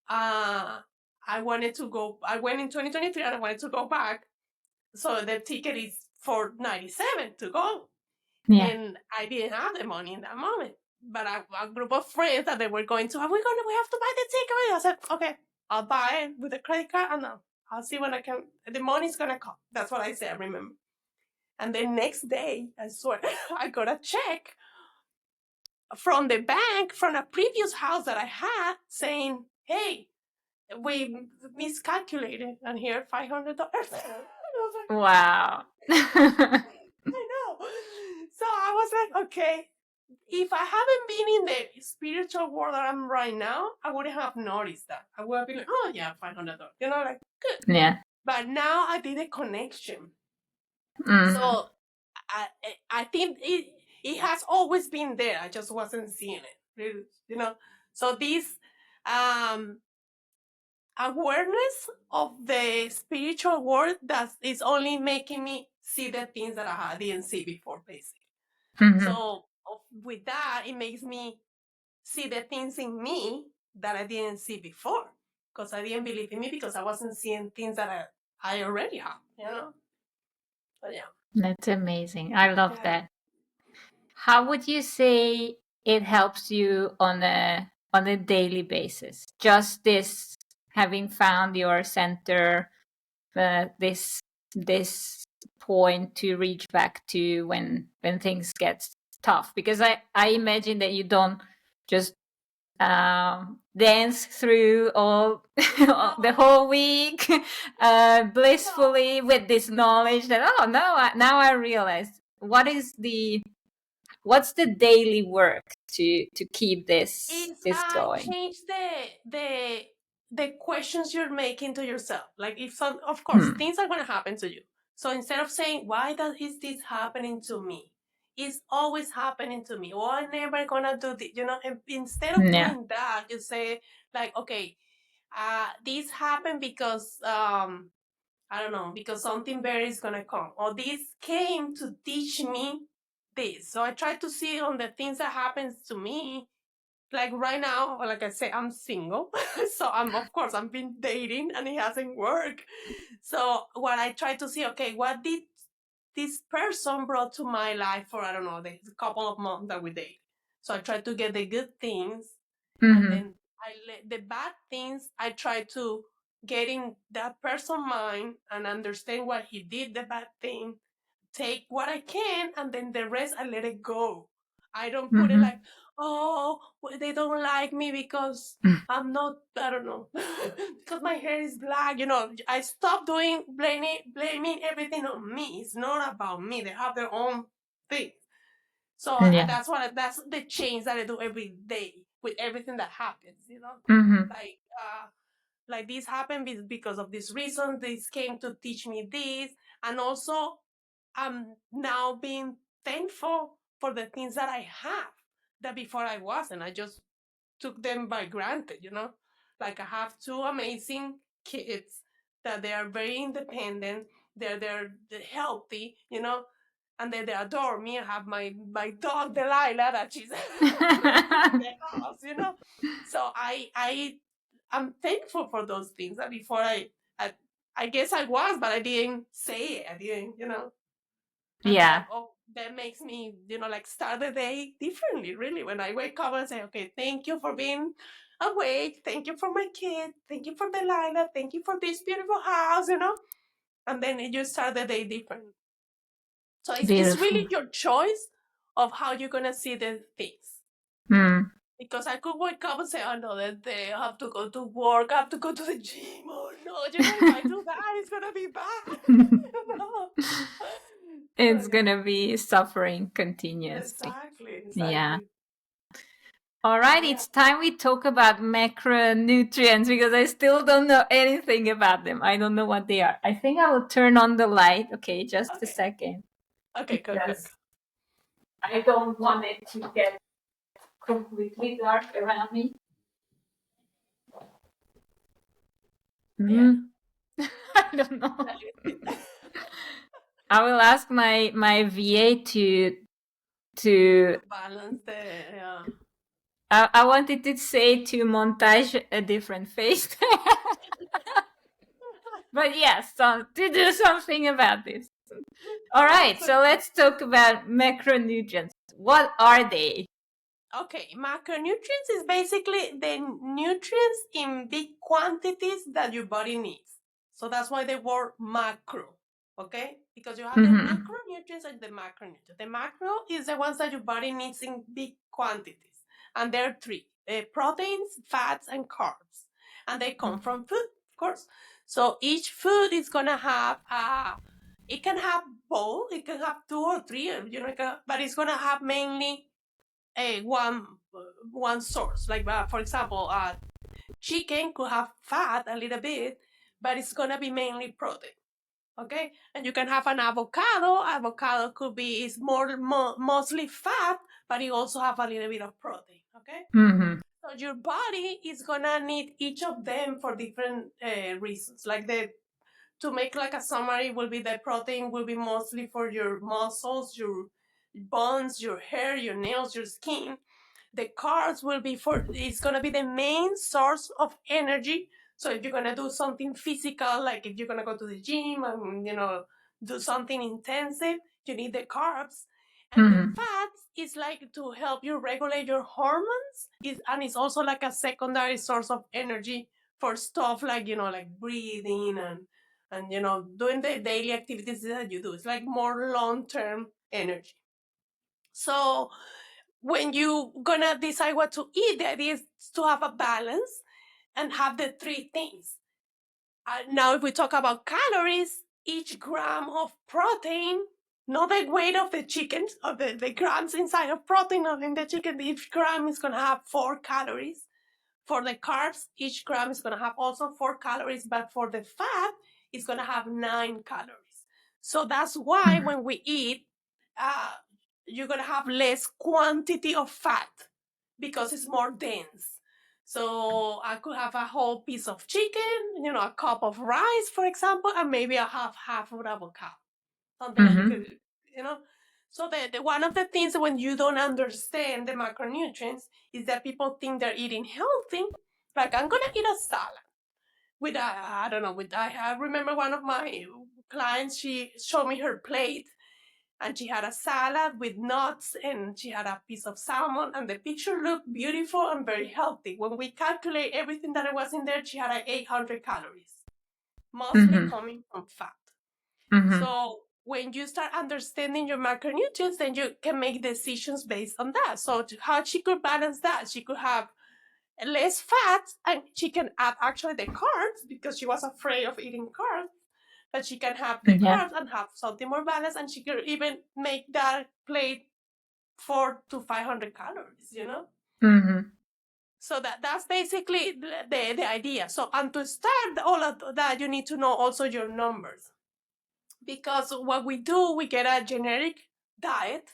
I wanted to go. I went in 2023 and I wanted to go back. So the ticket is $497 to go. Yeah. And I didn't have the money in that moment. But a group of friends that they were going to, we have to buy the ticket. I said, okay, I'll buy it with a credit card and I'll see when I can, the money's going to come. That's what I said, I remember. And the next day, I swear, I got a check from the bank from a previous house that I had saying, hey, we miscalculated and here $500. Wow. I know. So I was like, okay, if I haven't been in the spiritual world that I'm right now, I wouldn't have noticed that. I would have been like, oh yeah, $500. Like good. Yeah. But now I did a connection. Mm. So I think it has always been there. I just wasn't seeing it. So this um awareness of the spiritual world that is only making me see the things that I didn't see before, basically. Mhm. So with that, it makes me see the things in me that I didn't see before because I didn't believe in me because I wasn't seeing things that I already have. But yeah. That's amazing. I love Yeah. that. How would you say it helps you on a daily basis? Just this having found your center, this point to reach back to when things get tough. Because I imagine that you don't just dance through all the whole week blissfully with this knowledge that now I realize what's the daily work to keep this It's going. change the questions you're making to yourself. Like if some, of course, things are gonna happen to you. So instead of saying, why is this happening to me? It's always happening to me. Or I'm never gonna do this, and instead of doing that, you say like, okay, this happened because I don't know, because something better is gonna come. Or this came to teach me this. So I try to see on the things that happens to me like right now, like I say, I'm single. So I've been dating and it hasn't worked. So what I try to see, okay, what did this person brought to my life for, I don't know, the couple of months that we date. So I try to get the good things and then I let the bad things, I try to get in that person's mind and understand what he did, the bad thing, take what I can, and then the rest I let it go. I don't put it like, oh, well, they don't like me because I'm not, I don't know, because my hair is black. I stopped blaming everything on me. It's not about me. They have their own thing. So that's the change that I do every day with everything that happens. Like, like this happened because of this reason. This came to teach me this. And also, I'm now being thankful for the things that I have that before I wasn't. I just took them by granted. Like I have two amazing kids that they are very independent. They're healthy. And they adore me. I have my dog Delilah that she's amazing in the house. So I'm thankful for those things that before I guess I was, but I didn't say it. I didn't. And Yeah. that makes me, like start the day differently, really. When I wake up and say, okay, thank you for being awake. Thank you for my kid. Thank you for Delilah. Thank you for this beautiful house. And then you start the day different. So it's really your choice of how you're going to see the things. Because I could wake up and say, oh no, that day I have to go to work, I have to go to the gym. Oh no, if I do that, it's going to be bad. It's gonna be suffering continuously. Exactly. Yeah. All right, it's time we talk about macronutrients because I still don't know anything about them. I don't know what they are. I think I will turn on the light. Okay, just a second. Okay, good. I don't want it to get completely dark around me. Yeah. I don't know. I will ask my VA to balance the I wanted to say to montage a different face. But yes, so to do something about this. All right, That's so okay. let's talk about macronutrients. What are they? Okay, macronutrients is basically the nutrients in big quantities that your body needs. So that's why they word macro. Okay, because you have the Mm-hmm. micronutrients and the macronutrients. The macro is the ones that your body needs in big quantities, and there are three: proteins, fats, and carbs, and they come from food, of course. So each food is gonna have it can have both, it can have two or three, but it's gonna have mainly a one source. Like for example, chicken could have fat a little bit, but it's gonna be mainly protein. Okay, and you can have an avocado. Avocado could be is mostly fat, but it also have a little bit of protein. Okay, Mm-hmm. so your body is gonna need each of them for different reasons. Like the to make like a summary will be the protein will be mostly for your muscles, your bones, your hair, your nails, your skin. The carbs will be for it's gonna be the main source of energy. So if you're gonna do something physical, like if you're gonna go to the gym and do something intensive, you need the carbs. And the Mm-hmm. fats is like to help you regulate your hormones, and it's also like a secondary source of energy for stuff like like breathing and doing the daily activities that you do. It's like more long-term energy. So when you gonna decide what to eat, the idea is to have a balance and have the three things. Now, if we talk about calories, each gram of protein, not the weight of the chicken, or the grams inside of protein in the chicken, each gram is gonna have 4 calories. For the carbs, each gram is going to have also 4 calories, but for the fat, it's going to have 9 calories. So that's why Mm-hmm. when we eat, uh, you're going to have less quantity of fat because it's more dense. So I could have a whole piece of chicken, a cup of rice, for example, and maybe I have half of avocado, something like Mm-hmm. you know. So the one of the things when you don't understand the macronutrients is that people think they're eating healthy. Like I'm gonna eat a salad with I don't know with I remember one of my clients, she showed me her plate and she had a salad with nuts and she had a piece of salmon and the picture looked beautiful and very healthy. When we calculate everything that was in there, she had 800 calories, mostly Mm-hmm. coming from fat. Mm-hmm. So when you start understanding your macronutrients, then you can make decisions based on that. So how she could balance that? She could have less fat and she can add actually the carbs because she was afraid of eating carbs. But she can have the Yeah. carbs and have something more balanced, and she could even make that plate 400 to 500 calories. Mm-hmm. So that's basically the idea. So and to start all of that, you need to know also your numbers, because what we do, we get a generic diet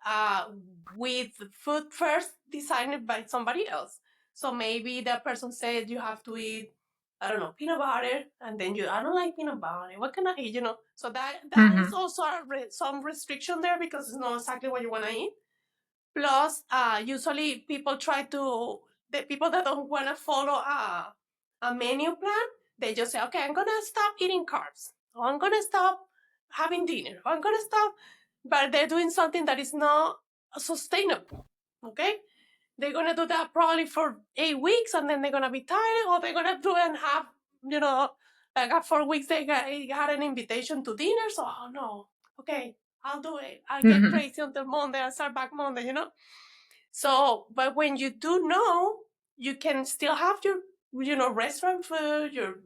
uh, with food first designed by somebody else. So maybe that person said you have to eat, I don't know, peanut butter, and then I don't like peanut butter. What can I eat? So that is Mm-hmm. also some restriction there because it's not exactly what you want to eat. Plus, usually people try to, the people that don't want to follow a menu plan, they just say, okay, I'm going to stop eating carbs. Or I'm going to stop having dinner. Or I'm going to stop. But they're doing something that is not sustainable. Okay? They're going to do that probably for 8 weeks and then they're going to be tired, or they're going to do it and have, you know, like at 4 weeks they got an invitation to dinner. So, oh no, okay, I'll do it. I'll get Mm-hmm. crazy until Monday. I'll start back Monday. So, but when you do know, you can still have your, restaurant food, your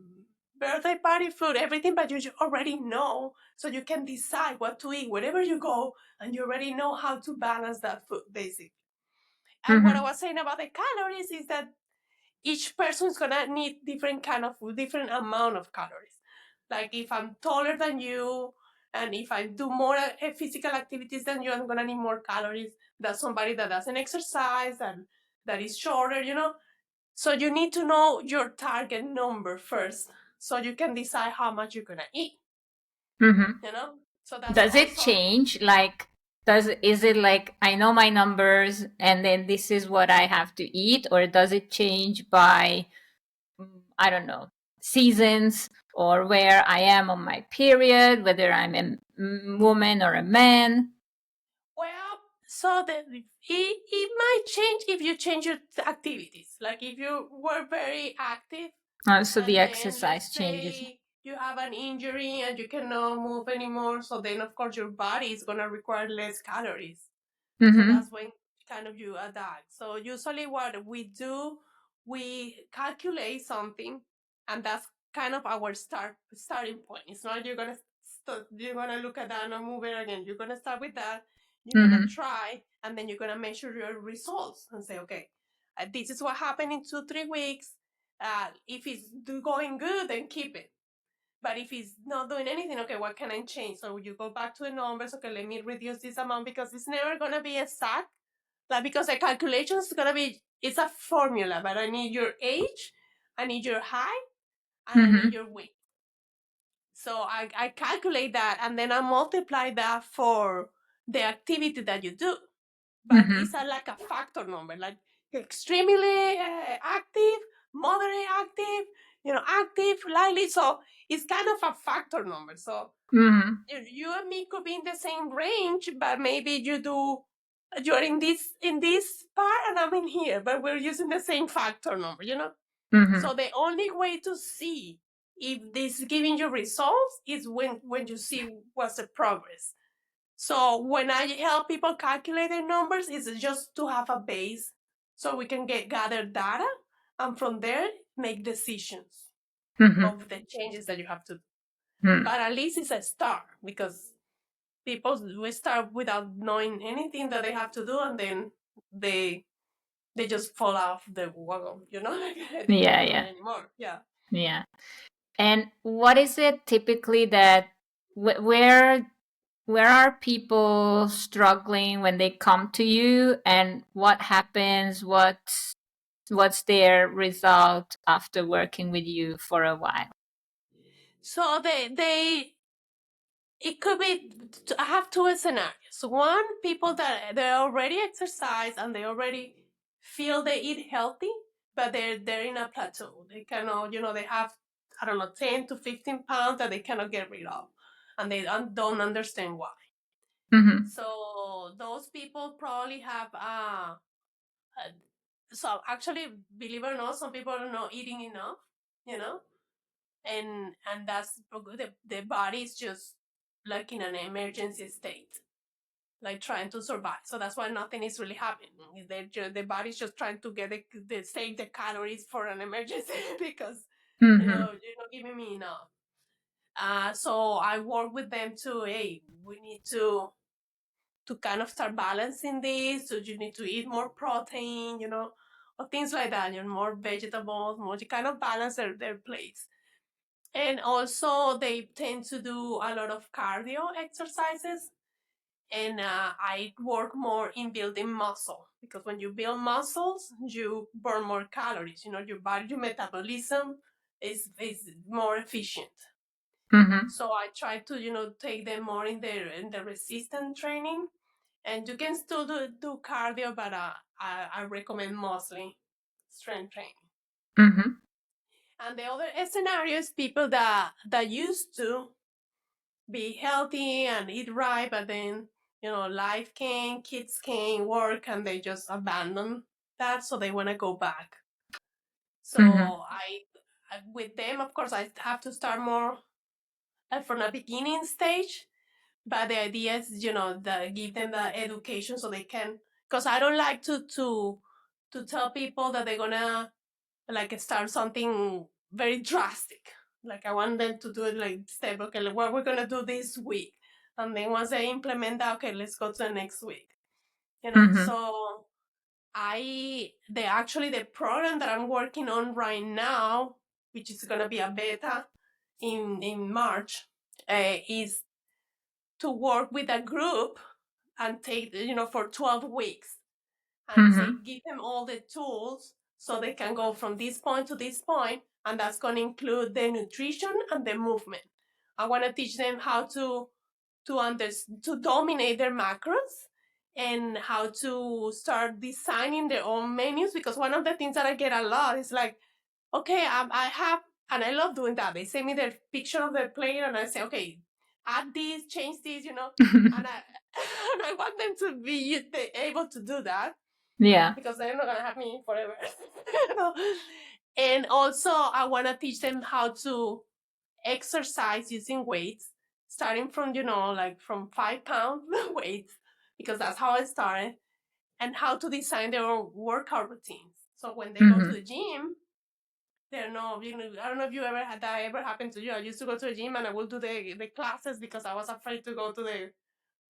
birthday party food, everything, but you already know. So you can decide what to eat wherever you go, and you already know how to balance that food, basically. And what I Mm-hmm. was saying about the calories is that each person is gonna need different kind of food, different amount of calories. Like if I'm taller than you, and if I do more physical activities than you, I'm gonna need more calories than somebody that doesn't exercise and that is shorter. So you need to know your target number first, so you can decide how much you're gonna eat. Mm-hmm. You know. So that's Does it also change? Like, is it like I know my numbers and then this is what I have to eat, or does it change by I don't know, seasons or where I am on my period, whether I'm a woman or a man? Well, so it might change if you change your activities. Like if you were very active, So the and then exercise let's changes. say you have an injury and you cannot move anymore, so then of course your body is gonna require less calories. So Mm-hmm. that's when kind of you adapt. So usually what we do, we calculate something, and that's kind of our starting point. It's not you're gonna look at that and move it again. You're gonna start with that. You're gonna Mm-hmm. try, and then you're gonna measure your results and say, okay, this is what happened in 2-3 weeks. If it's going good, then keep it. But if it's not doing anything, okay, what can I change? So you go back to the numbers. Okay, let me reduce this amount because it's never gonna be exact. Like because the calculation is gonna be it's a formula, but I need your age, I need your height, and I need Mm-hmm. your weight. So I calculate that and then I multiply that for the activity that you do. But Mm-hmm. it's like a factor number, like extremely active, moderate active, active, lightly. So it's kind of a factor number. So Mm-hmm. you and me could be in the same range, but maybe you're in this part and I'm in here, but we're using the same factor number. Mm-hmm. So the only way to see if this is giving you results is when you see what's the progress. So when I help people calculate their numbers, it's just to have a base so we can gather data and from there make decisions Mm-hmm. of the changes that you have to do. Mm-hmm. But at least it's a start because people will start without knowing anything that they have to do and then they they just fall off the wagon. Like they Yeah, cannot do yeah, it anymore. Yeah. yeah. And what is it typically that where are people struggling when they come to you, and what happens? What's their result after working with you for a while? So they it could be I have two scenarios. One, people that they already exercise and they already feel they eat healthy, but they're in a plateau. They cannot, they have I don't know 10 to 15 pounds that they cannot get rid of, and they don't understand why. Mm-hmm. So those people probably have so actually, believe it or not, some people are not eating enough, you know, and that's the body is just like in an emergency state, like trying to survive. So that's why nothing is really happening. The body's just trying to get save the calories for an emergency because Mm-hmm. you're not giving me enough. So I work with them to, hey, we need to kind of start balancing this. So you need to eat more protein, or things like that, more vegetables, more to kind of balance their plates. And also, they tend to do a lot of cardio exercises. And I work more in building muscle because when you build muscles, you burn more calories. Your body, your metabolism is more efficient. Mm-hmm. So I try to, take them more in the resistance training. And you can still do cardio, but I recommend mostly strength training. Mm-hmm. And the other scenario is people that used to be healthy and eat right, but then life came, kids came, work, and they just abandon that, so they want to go back. Mm-hmm. So I with them, of course, I have to start more from a beginning stage. But the idea is, give them the education so they can. Because I don't like to tell people that they're gonna like start something very drastic. Like I want them to do it like step. Okay, like, what we're gonna do this week, and then once they implement that, okay, let's go to the next week. Mm-hmm. So the program that I'm working on right now, which is gonna be a beta in March, is to work with a group and take for 12 weeks and say Mm-hmm. give them all the tools so they can go from this point to this point, and that's going to include the nutrition and the movement. I want to teach them how to to dominate their macros, and how to start designing their own menus. Because one of the things that I get a lot is like, okay, I have, and I love doing that. They send me their picture of their plate, and I say, okay, add this, change this, and I and I want them to be able to do that, Yeah. because they're not gonna have me forever. you know? And also, I want to teach them how to exercise using weights, starting from like from 5 pound weights, because that's how I started, and how to design their own workout routines. So when they go to Mhm. the gym, they're no, I don't know if you ever had that ever happened to you. I used to go to the gym and I would do the classes because I was afraid to go to the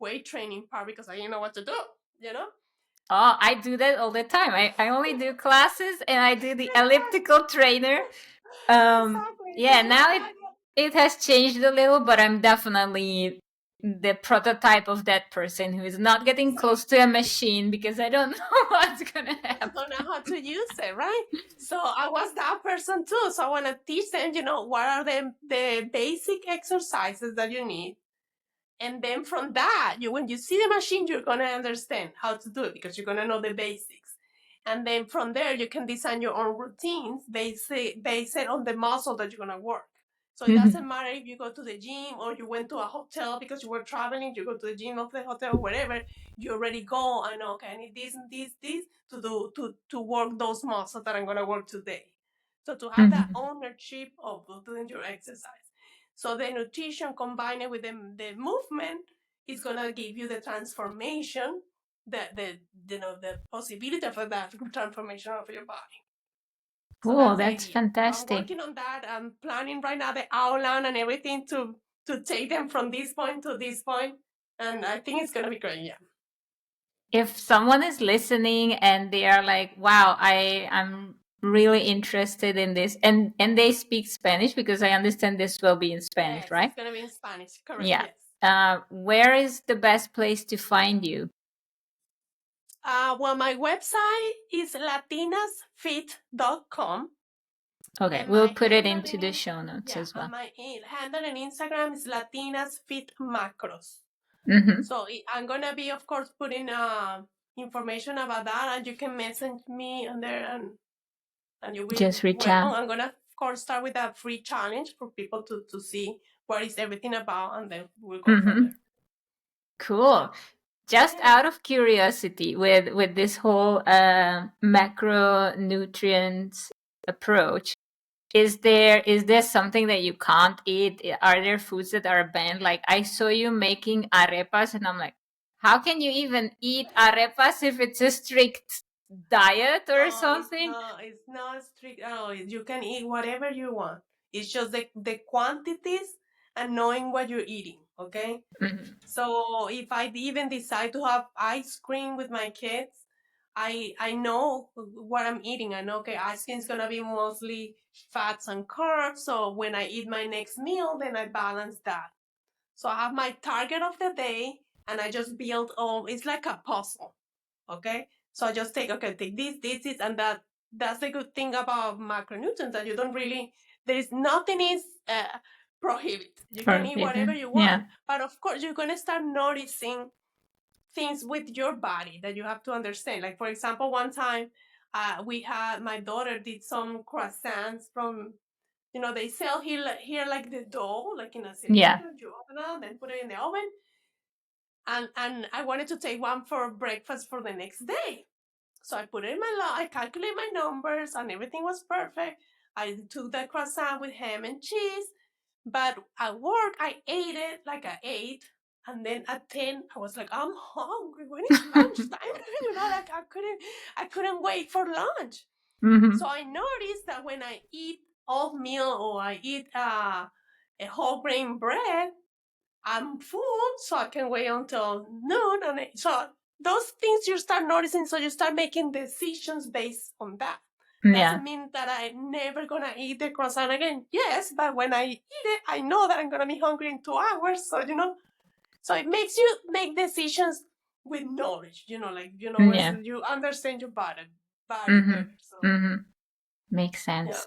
weight training part because I didn't know what to do, you know? Oh, I do that all the time. I only do classes and I do the elliptical trainer. Exactly. Yeah, This is now it has changed a little, but I'm definitely the prototype of that person who is not getting close to a machine because I don't know what's gonna I happen. don't know how to use it, right? So I was that person too. So I want to teach them, what are the basic exercises that you need. And then from that, when you see the machine, you're going to understand how to do it because you're going to know the basics. And then from there, you can design your own routines based on the muscle that you're going to work. So it doesn't matter if you go to the gym or you went to a hotel because you were traveling, you go to the gym of the hotel, wherever, you already go, I know, okay, I need this and this to do to work those muscles that I'm going to work today. So to have that Mhm. ownership of doing your exercise. So the nutrition combined with the movement is gonna give you the transformation, the possibility of that transformation of your body. So Cool, that's the that's idea. So I'm fantastic. working on that. I'm planning right now the outline and everything to take them from this point to this point, and I think it's gonna be great. Yeah. If someone is listening and they are like, "Wow, I'm really interested in this," and they speak Spanish because I understand this will be in Spanish, Yes, right? it's gonna be in Spanish. Correct. Yeah. Yes. Where is the best place to find you? Well, my website is latinasfit.com. Okay, And we'll my put it handle into the show notes yeah, as and well. my handle in Instagram is Latinas Fit Macros. Mm-hmm. So I'm gonna be, of course, putting information about that, and you can message me on there, and you will Just reach welcome. out. I'm gonna, of course, start with a free challenge for people to see what is everything about, and then we'll go from Mm-hmm. there. Cool. Yeah. Just Yeah. out of curiosity, with this whole macronutrients approach, is there something that you can't eat? Are there foods that are banned? Like I saw you making arepas, and I'm like, how can you even eat arepas if it's a strict diet or No, something? it's not strict. Oh, you can eat whatever you want. It's just the quantities and knowing what you're eating. Okay. Mhm. So if I even decide to have ice cream with my kids, I know what I'm eating. I know, okay, ice cream is gonna be mostly fats and carbs. So when I eat my next meal, then I balance that. So I have my target of the day, and I just build all. It's like a puzzle. Okay. So I just take this, and that. That's the good thing about macronutrients, that you don't really. There is nothing is prohibit. You can eat whatever Forbidden. you Yeah. want, but of course you're gonna start noticing things with your body that you have to understand. Like for example, one time we had my daughter did some croissants from, they sell here like the dough, like in a Yeah. cylinder. You open it, then put it in the oven, and I wanted to take one for breakfast for the next day. So I put it in I calculate my numbers, and everything was perfect. I took the croissant with ham and cheese, but at work I ate it like I ate, and then at 10 I was like, I'm hungry. When is lunchtime? Like I couldn't wait for lunch. So Hmm. I noticed that when I eat oatmeal or I eat a whole grain bread, I'm full, so I can wait until noon. So those things you start noticing, so you start making decisions based on that. Yeah. Doesn't mean that I'm never gonna eat the croissant again. Yes, but when I eat it, I know that I'm gonna be hungry in 2 hours. So it makes you make decisions with knowledge. As Yeah. you understand your body Hmm. better. So Hmm. Makes yeah, sense.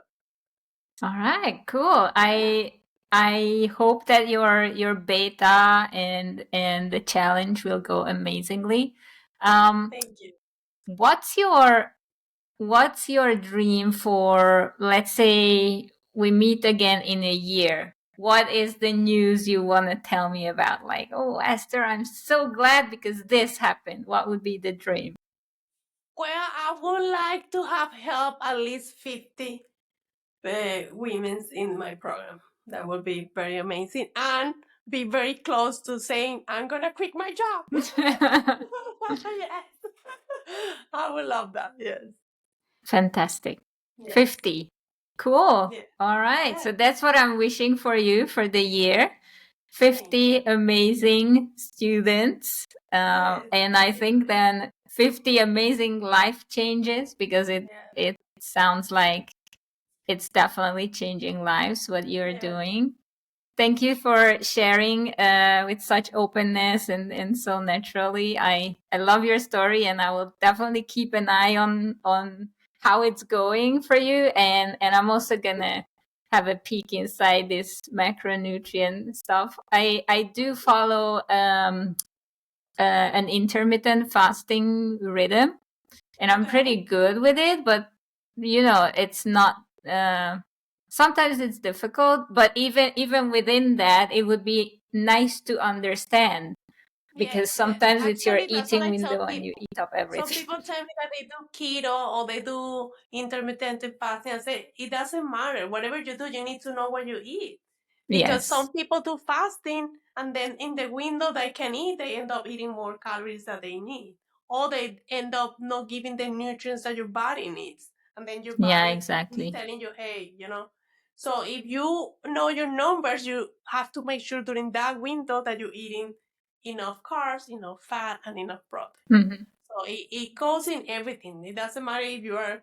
All right, cool. yeah. I hope that your beta and the challenge will go amazingly. Thank you. What's your dream for, let's say we meet again in a year? What is the news you want to tell me about? Like, oh, Esther, I'm so glad because this happened. What would be the dream? Well, I would like to have help at least 50 women in my program. That would be very amazing and be very close to saying, I'm going to quit my job. Yes. I would love that. Yes. Fantastic. Yes. 50. Cool. Yes. All right. So Yes. that's what I'm wishing for you for the year. Thank you. 50 amazing students. Yes. And I Thank think you. then 50 amazing life changes because Yes. it sounds like it's definitely changing lives what you're Yes. doing. Thank you for sharing with such openness and so naturally. I love your story, and I will definitely keep an eye on how it's going for you. And I'm also gonna have a peek inside this macronutrient stuff. I do follow an intermittent fasting rhythm, and I'm Okay. pretty good with it, but it's not sometimes it's difficult, but even within that it would be nice to understand, because Yes, yes. sometimes it's your Actually, that's what eating I tell window and you people. eat up Some everything. people tell me that they do keto or they do intermittent fasting. I say it doesn't matter. Whatever you do, you need to know what you eat. Because Yes. some people do fasting and then in the window they can eat, they end up eating more calories than they need. Or they end up not giving the nutrients that your body needs. And then your Yeah, body is exactly. telling you, hey, So if you know your numbers, you have to make sure during that window that you're eating enough carbs, enough fat, and enough protein. Hmm. So it goes in everything. It doesn't matter if you are,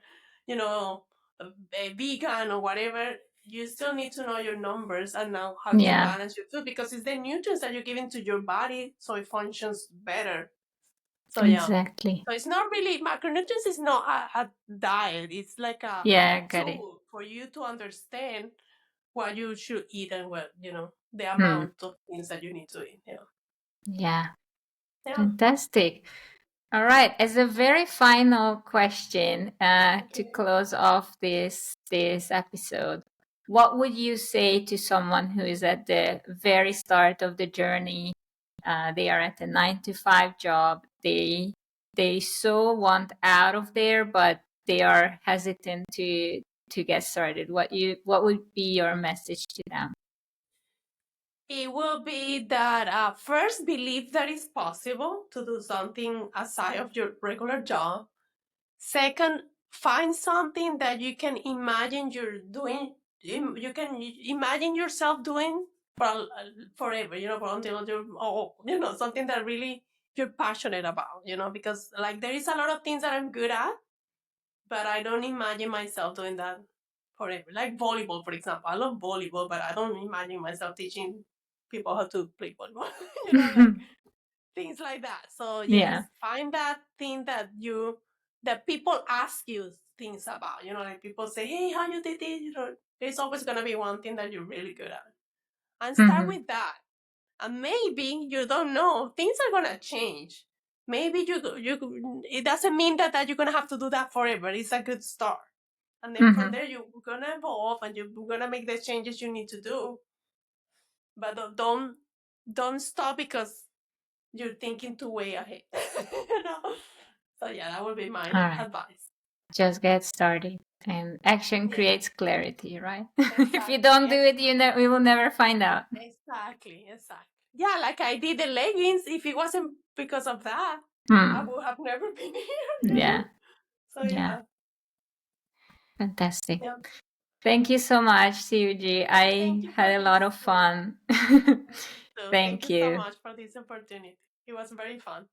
a vegan or whatever. You still need to know your numbers and know how to Yeah, balance your food because it's the nutrients that you're giving to your body so it functions better. So yeah. exactly. So it's not really macronutrients is not a diet. It's like Yeah, a got it. tool for you to understand what you should eat and what the Hmm. amount of things that you need to eat. Yeah. Yeah, Yeah. fantastic. All right. As a very final question, to Okay. close off this episode, what would you say to someone who is at the very start of the journey? They are at a 9 to 5 job. They so want out of there, but they are hesitant to get started. What would be your message to them? It will be that first believe that it's possible to do something aside of your regular job. Second, find something that you can imagine you're doing. You can imagine yourself doing forever. For until you're something that really you're passionate about. Because like there is a lot of things that I'm good at, but I don't imagine myself doing that forever. Like volleyball, for example. I love volleyball, but I don't imagine myself teaching people how to play volleyball. Like things like that. So yes, Yeah. find that thing that people ask you things about. Like people say, "Hey, how you did it?" There's always gonna be one thing that you're really good at, and start Hmm. with that. And maybe you don't know, things are gonna change. Maybe you it doesn't mean that you're gonna have to do that forever. It's a good start, and then from Hmm. there you're gonna evolve and you're gonna make the changes you need to do. But don't stop because you're thinking too way ahead. you know. So yeah, that would be my All right. advice. Just get started. And action Yeah, creates clarity, right? If you exactly. don't do it, we will never find out. Exactly. Yeah, like I did the leggings. If it wasn't because of that, I Hmm. would have never been here. Yeah. So Yeah. yeah, Fantastic. yeah. Thank you so much, Siuji. Thank I you for had a lot of listening. fun. So thank Thank you so you. much for this opportunity. It was very fun.